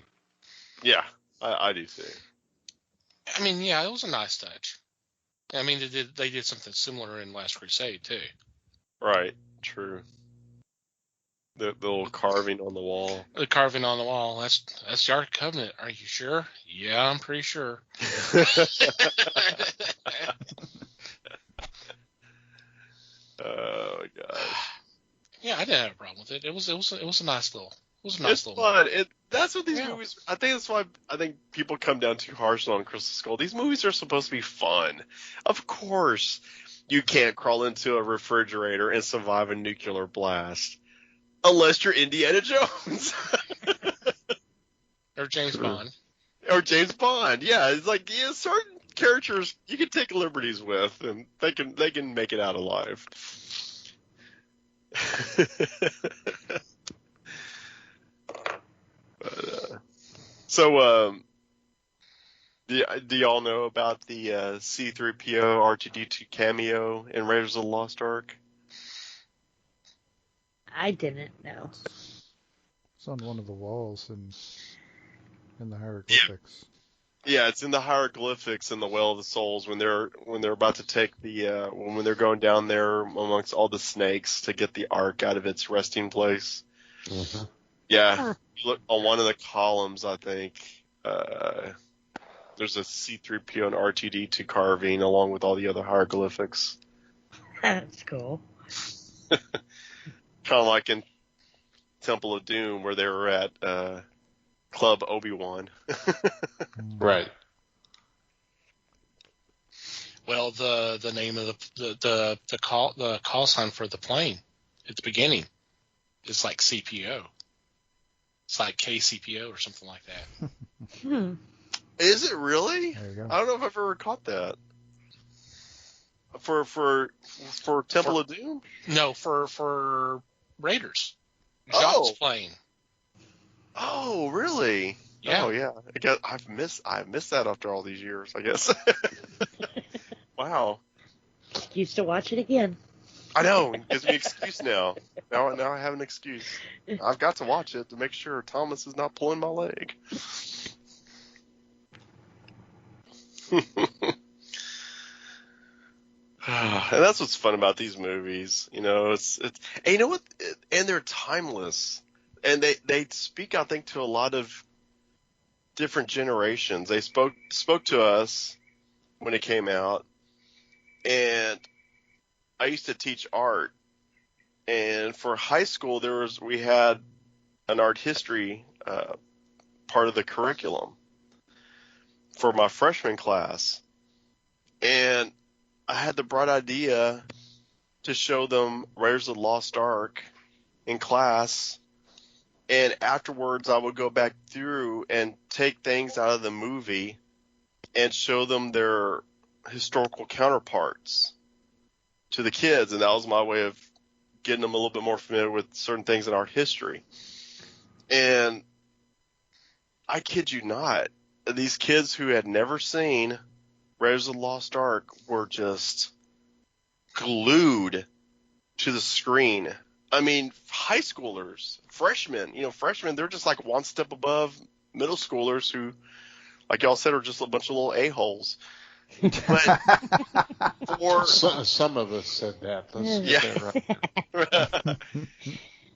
Yeah, I do too. I mean, yeah, it was a nice touch. I mean, they did something similar in Last Crusade too. Right. True. The little carving on the wall. The carving on the wall. That's the Ark of the Covenant. Are you sure? Yeah, I'm pretty sure. Oh my gosh. Yeah, I didn't have a problem with it. It was a nice little. It's fun. That's what these movies. I think that's why I think people come down too harsh on Crystal Skull. These movies are supposed to be fun. Of course, you can't crawl into a refrigerator and survive a nuclear blast, unless you're Indiana Jones or James Bond. Or James Bond. Yeah, it's like certain characters you can take liberties with, and they can make it out alive. So, do y'all know about the C-3PO R2-D2 cameo in Raiders of the Lost Ark? I didn't know. It's on one of the walls in the hieroglyphics. Yeah, it's in the hieroglyphics in the Well of the Souls when they're about to take the when they're going down there amongst all the snakes to get the Ark out of its resting place. Mm-hmm. Yeah, look on one of the columns, I think. There's a C-3PO and R2-D2 carving along with all the other hieroglyphics. That's cool. Kind of like in Temple of Doom where they were at Club Obi-Wan. Right. Well, the name of the call sign for the plane at the beginning is like CPO. It's like KCPO or something like that. Is it really? There you go. I don't know if I've ever caught that. For Temple of Doom? No, for Raiders. Oh. Jacques plane. Oh, really? Yeah. Oh, yeah. I guess I've missed that after all these years, I guess. Wow. Excuse to watch it again. I know. It gives me an excuse now. Now I have an excuse. I've got to watch it to make sure Thomas is not pulling my leg. And that's what's fun about these movies. You know, it's and you know what? And they're timeless. And they speak, I think, to a lot of different generations. They spoke to us when it came out. And I used to teach art. And for high school, we had an art history part of the curriculum for my freshman class. And I had the bright idea to show them Raiders of the Lost Ark in class. And afterwards, I would go back through and take things out of the movie and show them their historical counterparts to the kids. And that was my way of getting them a little bit more familiar with certain things in art history. And I kid you not, these kids who had never seen Raiders of the Lost Ark were just glued to the screen. I mean, high schoolers, freshmen, they're just like one step above middle schoolers who, like y'all said, are just a bunch of little a-holes. But some of us said that.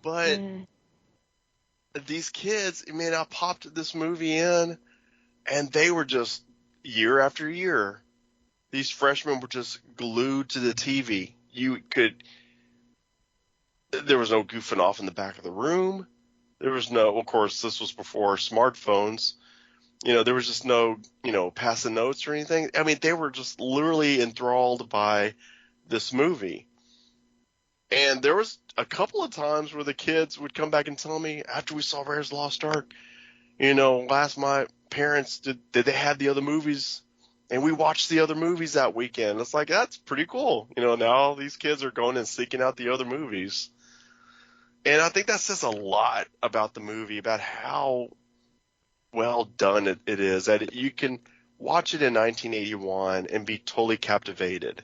But these kids, I mean, I popped this movie in, and they were just, year after year, these freshmen were just glued to the TV. There was no goofing off in the back of the room. There was no, of course, this was before smartphones. There was just no, passing notes or anything. I mean, they were just literally enthralled by this movie. And there was a couple of times where the kids would come back and tell me, after we saw Raiders of the Lost Ark, asked my parents, did they have the other movies? And we watched the other movies that weekend. It's like, that's pretty cool. Now these kids are going and seeking out the other movies. And I think that says a lot about the movie, about how well done it is, that you can watch it in 1981 and be totally captivated,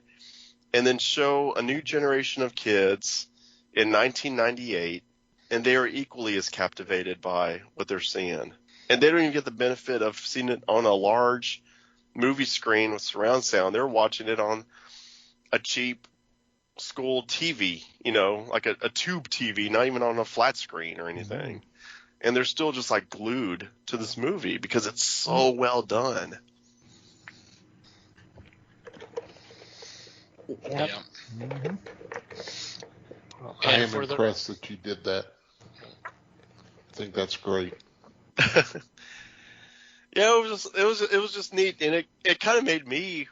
and then show a new generation of kids in 1998, and they are equally as captivated by what they're seeing. And they don't even get the benefit of seeing it on a large movie screen with surround sound. They're watching it on a cheap school TV, like a tube TV, not even on a flat screen or anything. And they're still just like glued to this movie because it's so well done. Yep. Yeah. I am impressed that you did that. I think that's great. Yeah, it was just neat, and it kind of made me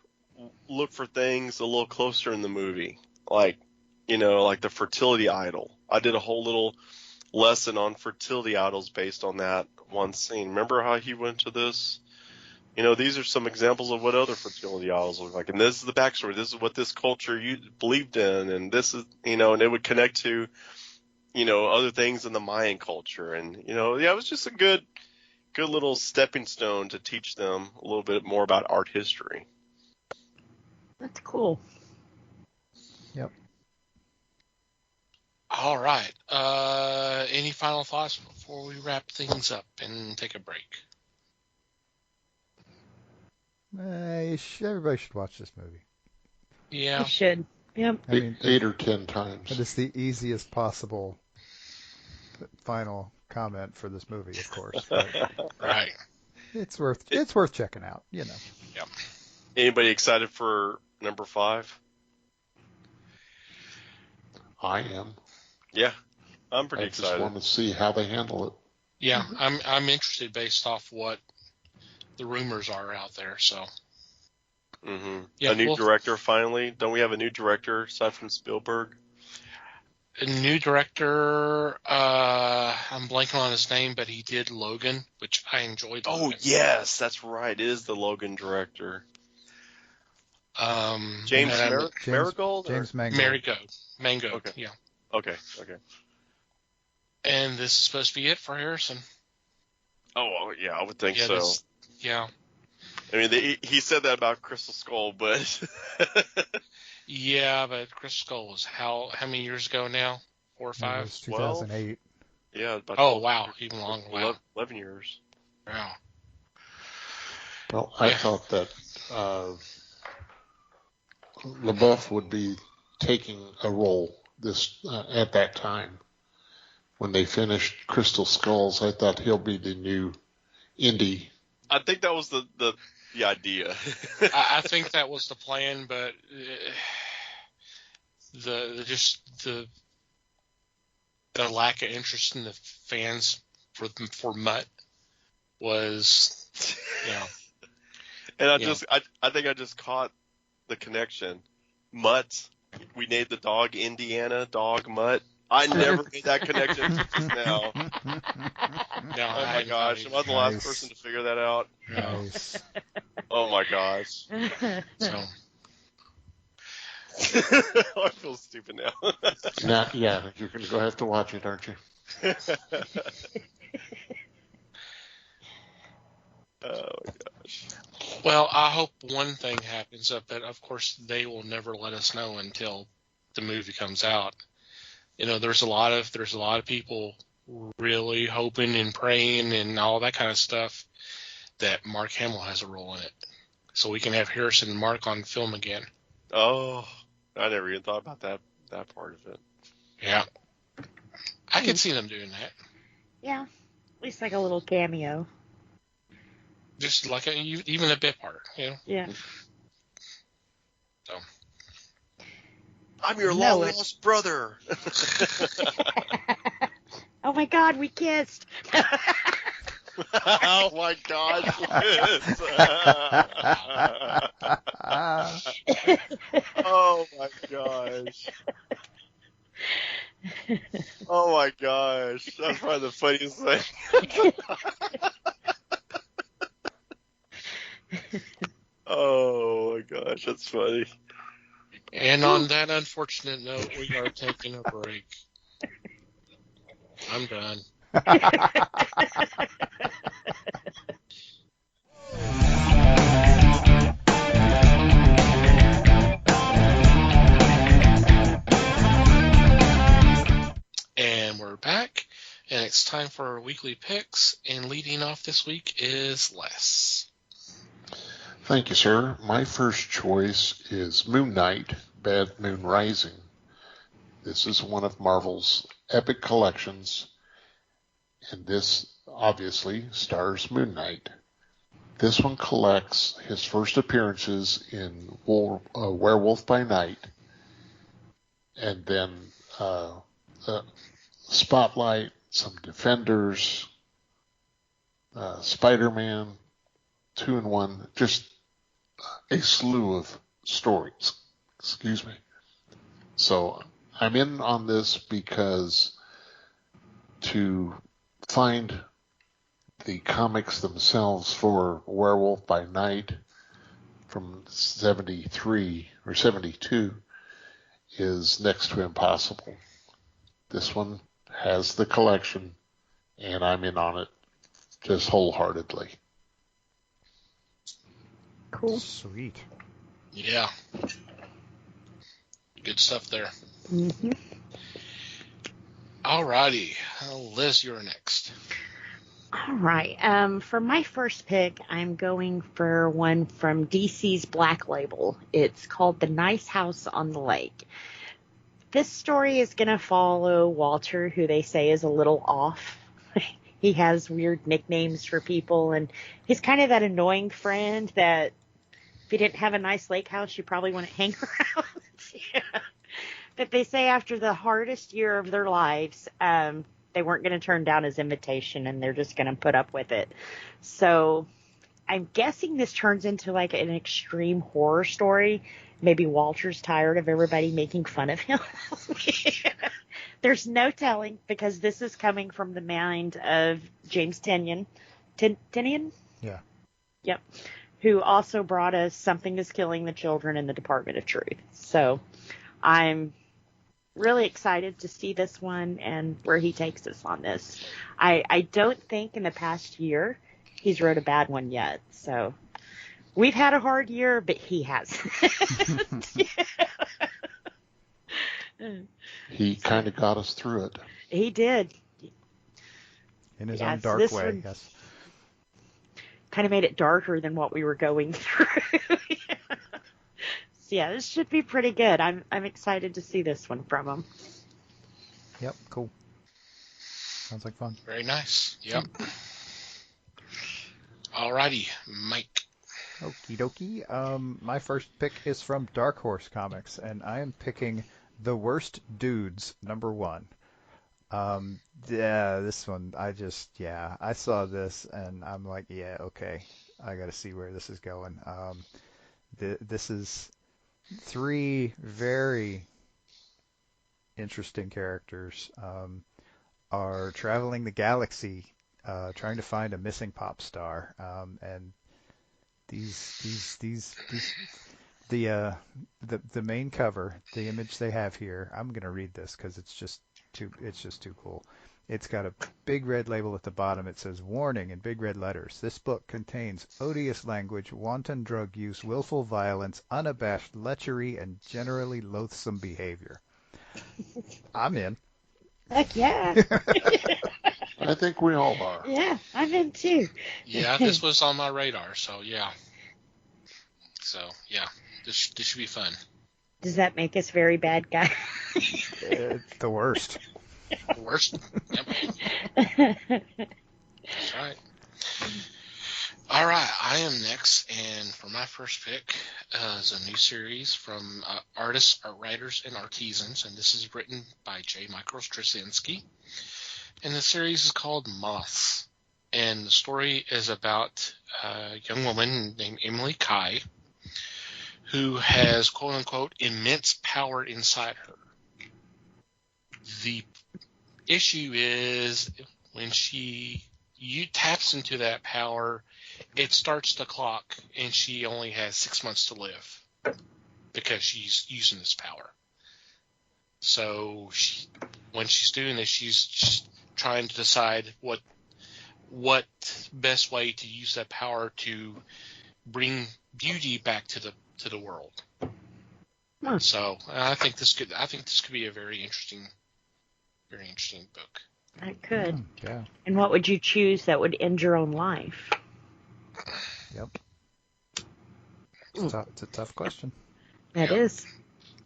look for things a little closer in the movie, like like the fertility idol. I did a whole little lesson on fertility idols based on that one scene. Remember how he went to this these are some examples of what other fertility idols look like, and this is the backstory. This is what this culture you believed in, and this is, and it would connect to, other things in the Mayan culture, and it was just a good little stepping stone to teach them a little bit more about art history. That's cool. Yep. All right. Any final thoughts before we wrap things up and take a break? Everybody should watch this movie. Yeah. You should. Yep. I mean, 8 or 10 times. It is the easiest possible final comment for this movie, of course. But Right. it's worth checking out. Yep. Anybody excited for number 5? I am. Yeah, I'm pretty I just excited. want to see how they handle it. Yeah, I'm interested based off what the rumors are out there. So. Mm-hmm. Yeah, a new director finally. Don't we have a new director aside from Spielberg? A new director. I'm blanking on his name, but he did Logan, which I enjoyed. Oh Logan. yes, that's right. It is the Logan director. James Marigold. James Mangold. Mangold. Okay. Yeah. Okay. And this is supposed to be it for Harrison. Oh yeah, I would think Yeah, so. Yeah. I mean, he said that about Crystal Skull, but yeah, but Crystal Skull was how many years ago now? 4 or 5? It was 2008. Yeah. About Wow, even longer. Wow. 11 years. Wow. Well, I thought that LaBeouf would be taking a role at that time. When they finished Crystal Skulls, I thought he'll be the new Indy. I think that was the idea. I think that was the plan, but the lack of interest in the fans for Mutt was, And I think I just caught the connection. Mutt. We named the dog Indiana Dog Mutt. I never made that connection until just now. No, Oh my gosh, am I the last person to figure that out? Nice. Oh my gosh. So. I feel stupid now. Yeah, you're going to go have to watch it, aren't you? Oh my gosh. Well, I hope one thing happens, but of course they will never let us know until the movie comes out. There's a lot of people really hoping and praying and all that kind of stuff that Mark Hamill has a role in it, so we can have Harrison and Mark on film again. Oh, I never even thought about that part of it. Yeah, I could see them doing that. Yeah, at least like a little cameo. Just like even a bit part, Yeah. So. I'm your long-lost brother. Oh my God, we kissed. Oh my God, yes. Oh my gosh. Oh my gosh. That's probably the funniest thing. Oh my gosh, that's funny. And on that unfortunate note, we are taking a break. I'm done. And we're back, and it's time for our weekly picks, and leading off this week is Les. Thank you, sir. My first choice is Moon Knight, Bad Moon Rising. This is one of Marvel's epic collections, and this obviously stars Moon Knight. This one collects his first appearances in Werewolf by Night, and then Spotlight, some Defenders, Spider-Man, 2-in-1, just a slew of stories. Excuse me. So I'm in on this because to find the comics themselves for Werewolf by Night from 73 or 72 is next to impossible. This one has the collection, and I'm in on it just wholeheartedly. Cool. Sweet. Yeah. Good stuff there. Mm-hmm. Alrighty. Liz, you're next. All right. For my first pick, I'm going for one from DC's Black Label. It's called The Nice House on the Lake. This story is going to follow Walter, who they say is a little off. He has weird nicknames for people, and he's kind of that annoying friend that if you didn't have a nice lake house, you probably wouldn't hang around. Yeah. But they say after the hardest year of their lives, they weren't going to turn down his invitation, and they're just going to put up with it. So I'm guessing this turns into like an extreme horror story. Maybe Walter's tired of everybody making fun of him. There's no telling, because this is coming from the mind of James Tynion. Tynion? Yeah. Yep. Who also brought us Something is Killing the Children in the Department of Truth. So I'm really excited to see this one and where he takes us on this. I don't think in the past year he's wrote a bad one yet. So we've had a hard year, but he has. He kind of got us through it. He did. In his own dark way, yes. Kind of made it darker than what we were going through. So yeah, this should be pretty good. I'm excited to see this one from him. Yep, cool. Sounds like fun. Very nice. Yep. Alrighty, Mike. Okie dokie. My first pick is from Dark Horse Comics, and I am picking The Worst Dudes, #1. Yeah, this one, I saw this, and I'm like, yeah, okay, I gotta see where this is going. This is 3 very interesting characters are traveling the galaxy, trying to find a missing pop star, and the main cover, the image they have here, I'm gonna read this because it's just too cool. It's got a big red label at the bottom. It says, "Warning," in big red letters. This book contains odious language, wanton drug use, willful violence, unabashed lechery, and generally loathsome behavior. I'm in. Heck yeah. I think we all are. Yeah, I'm in too. Yeah, this was on my radar, so yeah. So, yeah, this should be fun. Does that make us very bad guys? It's the worst. The worst? Yep. That's right. All right, I am next, and for my first pick is a new series from artists, art writers, and artisans, and this is written by J. Michael Straczynski, and the series is called Moths, and the story is about a young woman named Emily Kai, who has, quote-unquote, immense power inside her. The issue is when she taps into that power, it starts the clock, and she only has 6 months to live because she's using this power. So when she's doing this, she's just trying to decide what best way to use that power to bring beauty back to the world. Huh. So I think this could be a very interesting book. That could. Yeah. And what would you choose that would end your own life? Yep. It's a tough question. That is.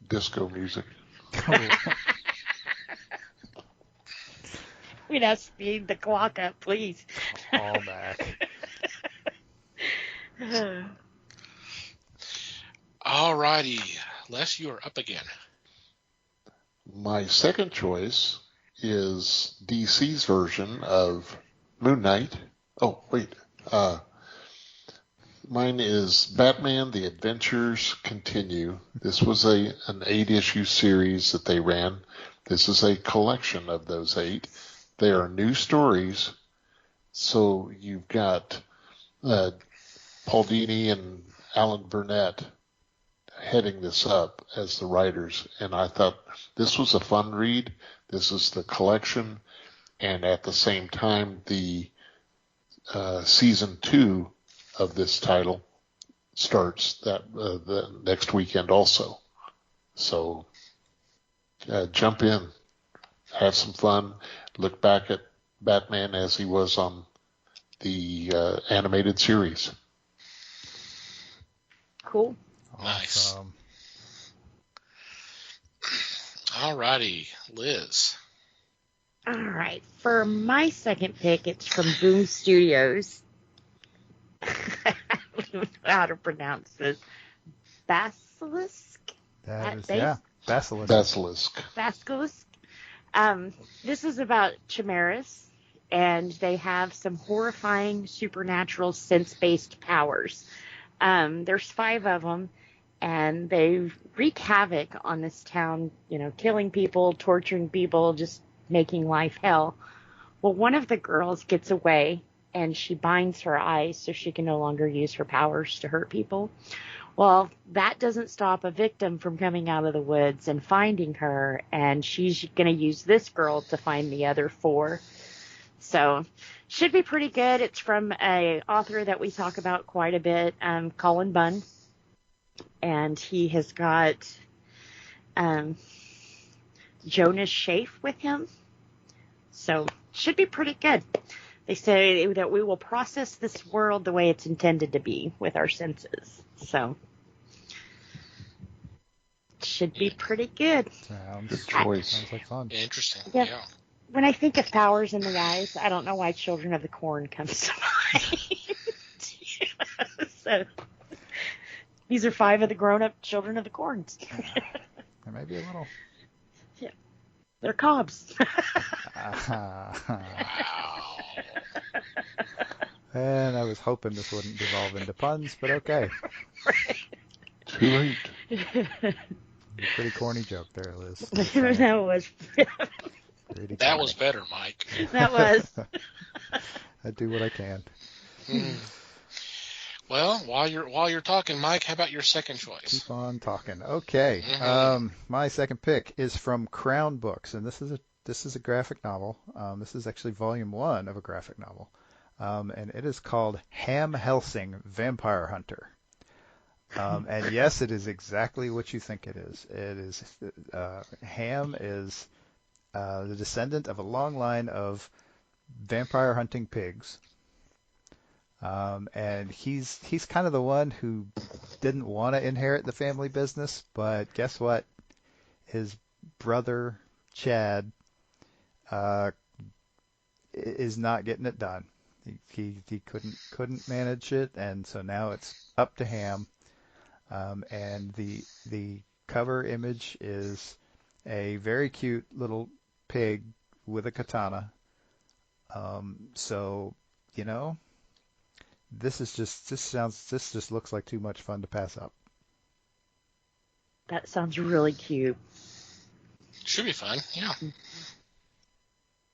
Disco music. We'd have to speed the clock up, please. All back. Alrighty, Les, you are up again. My second choice is DC's version of Moon Knight. Oh, wait. Mine is Batman: The Adventures Continue. This was an 8-issue series that they ran. This is a collection of those 8. They are new stories So you've got Paul Dini and Alan Burnett heading this up as the writers, and I thought this was a fun read. This is the collection, and at the same time, the season 2 of this title starts the next weekend also. So jump in, have some fun, look back at Batman as he was on the animated series. Cool. Nice. Awesome. Alrighty, Liz. All right. For my second pick, it's from Boom Studios. I don't know how to pronounce this. Basilisk? Basilisk. Basilisk. This is about chimeras, and they have some horrifying supernatural sense-based powers. There's 5 of them, and they wreak havoc on this town, killing people, torturing people, just making life hell. Well, one of the girls gets away, and she binds her eyes so she can no longer use her powers to hurt people. Well, that doesn't stop a victim from coming out of the woods and finding her, and she's going to use this girl to find the other 4. So, should be pretty good. It's from an author that we talk about quite a bit, Colin Bunn, and he has got Jonas Schaaf with him. So, should be pretty good. They say that we will process this world the way it's intended to be with our senses. So, should be pretty good. Sounds like fun. Interesting. Yeah. Yeah. When I think of powers in the eyes, I don't know why Children of the Corn comes to mind. So, these are 5 of the grown-up Children of the Corn. There may be a little. Yeah. They're cobs. And I was hoping this wouldn't devolve into puns, but okay. Too late. Pretty corny joke there, Liz. That was. That was better, Mike. That was. I do what I can. Well, while you're talking, Mike, how about your second choice? Keep on talking. Okay. My second pick is from Crown Books, and this is a graphic novel. This is actually volume 1 of a graphic novel, and it is called Ham Helsing, Vampire Hunter. And yes, it is exactly what you think it is. It is Ham is the descendant of a long line of vampire hunting pigs. And he's kind of the one who didn't want to inherit the family business, but guess what? His brother Chad is not getting it done. He couldn't manage it, and so now it's up to Ham. And the cover image is a very cute little pig with a katana. So this just looks like too much fun to pass up. That sounds really cute. Should be fun, yeah.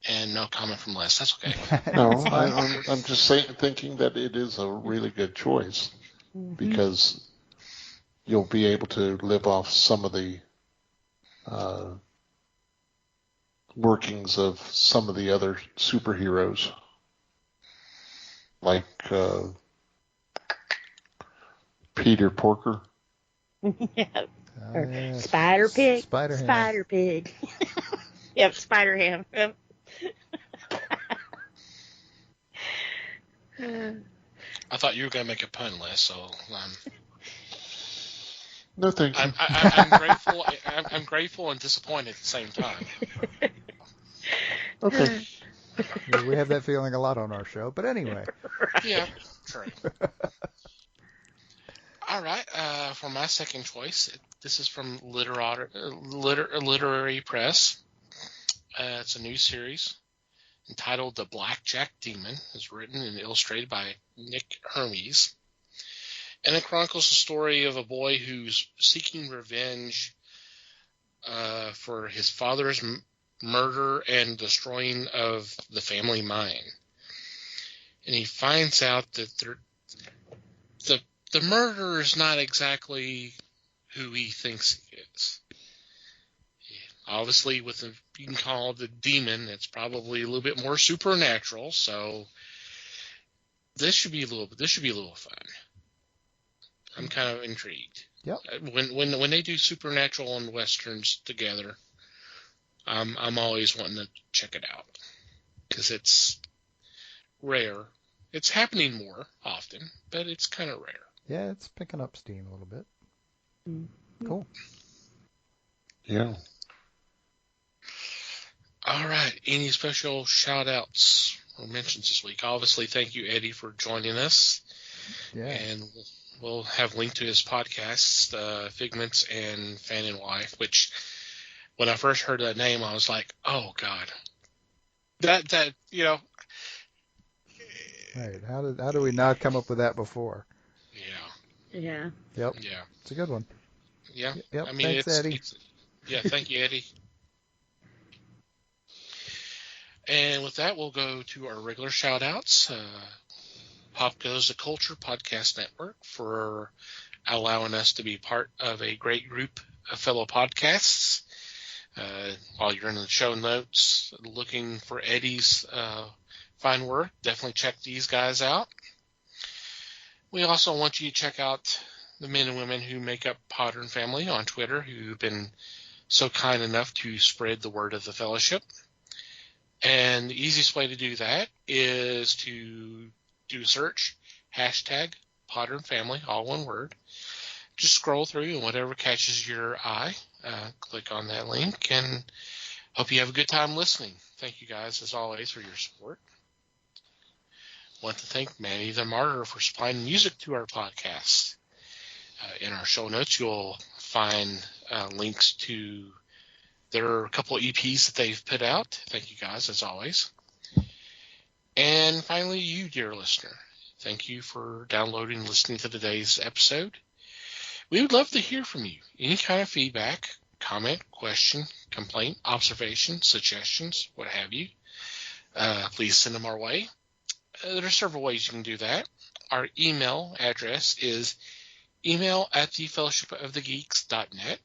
And no comment from Les. That's okay. No, I'm just thinking that it is a really good choice because you'll be able to live off some of the workings of some of the other superheroes, like Peter Porker. Yeah. Yeah. Spider Pig. Spider Pig. Yep, Spider Ham. Yep. I thought you were going to make a pun, Les, so No, thank you. I'm grateful. I'm grateful and disappointed at the same time. Okay. Yeah, we have that feeling a lot on our show, but anyway. Yeah, true. All right, for my second choice, this is from Literary Press. It's a new series entitled The Blackjack Demon. It's written and illustrated by Nick Hermes. And it chronicles the story of a boy who's seeking revenge for his father's murder and destroying of the family mine. and he finds out that the murderer is not exactly who he thinks he is. Obviously, you can call it the demon, it's probably a little bit more supernatural. So this should be a little fun. I'm kind of intrigued. Yep. When they do supernatural and westerns together, I'm always wanting to check it out because it's rare. It's happening more often, but it's kind of rare. Yeah, it's picking up steam a little bit. Cool. Yeah. All right. Any special shout-outs or mentions this week? Obviously, thank you, Eddie, for joining us. Yeah. And we'll have a link to his podcasts, Figments and Fan and Wife, which when I first heard that name, I was like, oh, God. That Right. How do we not come up with that before? Yeah. Yep. Yeah. It's a good one. Yeah. Yep. I mean, Thanks, Eddie. Yeah, thank you, Eddie. And with that, we'll go to our regular shout-outs. Pop Goes the Culture Podcast Network for allowing us to be part of a great group of fellow podcasts. While you're in the show notes looking for Eddie's fine work, definitely check these guys out. We also want you to check out the men and women who make up Podern Family on Twitter, who've been so kind enough to spread the word of the fellowship. And the easiest way to do that is to do a search, hashtag Podern Family, all one word. Just scroll through and whatever catches your eye, click on that link, and hope you have a good time listening. Thank you guys, as always, for your support. Want to thank Manny the Martyr for supplying music to our podcast. In our show notes, you'll find links to their couple of EPs that they've put out. Thank you guys, as always. And finally, you, dear listener, thank you for downloading and listening to today's episode. We would love to hear from you. Any kind of feedback, comment, question, complaint, observation, suggestions, what have you, please send them our way. There are several ways you can do that. Our email address is email@thefellowshipofthegeeks.net.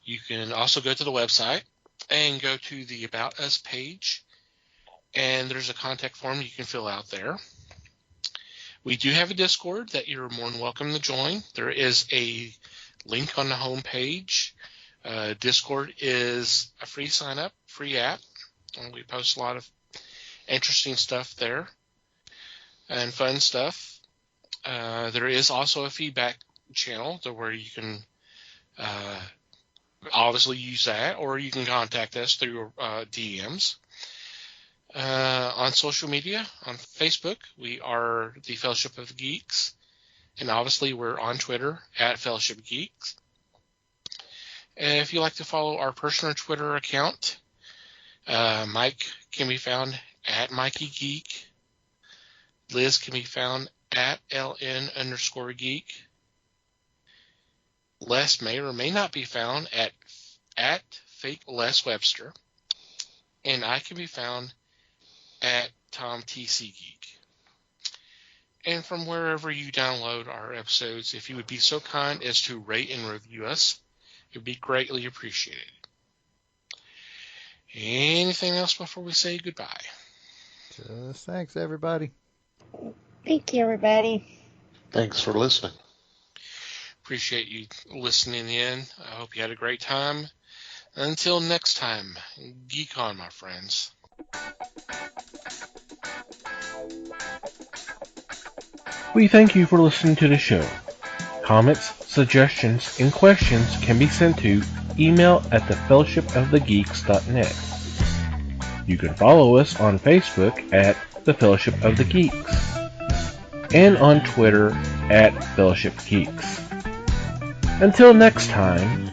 You can also go to the website and go to the About Us page, and there's a contact form you can fill out there. We do have a Discord that you're more than welcome to join. There is a link on the home page. Discord is a free sign-up, free app, and we post a lot of interesting stuff there and fun stuff. There is also a feedback channel where you can obviously use that, or you can contact us through DMs. On social media, on Facebook, we are the Fellowship of the Geeks, and obviously we're on Twitter @Fellowship Geeks. And if you like to follow our personal Twitter account, Mike can be found @MikeyGeek. Liz can be found @LN_geek. Les may or may not be found at Fake Les Webster. And I can be found @TomTCGeek. And from wherever you download our episodes, if you would be so kind as to rate and review us, it would be greatly appreciated. Anything else before we say goodbye? Just thanks, everybody. Thank you, everybody. Thanks for listening. Appreciate you listening in. I hope you had a great time. Until next time, geek on, my friends. We thank you for listening to the show. Comments, suggestions, and questions can be sent to email@thefellowshipofthegeeks.net. You can follow us on Facebook @The Fellowship of the Geeks and on Twitter @Fellowship Geeks. Until next time,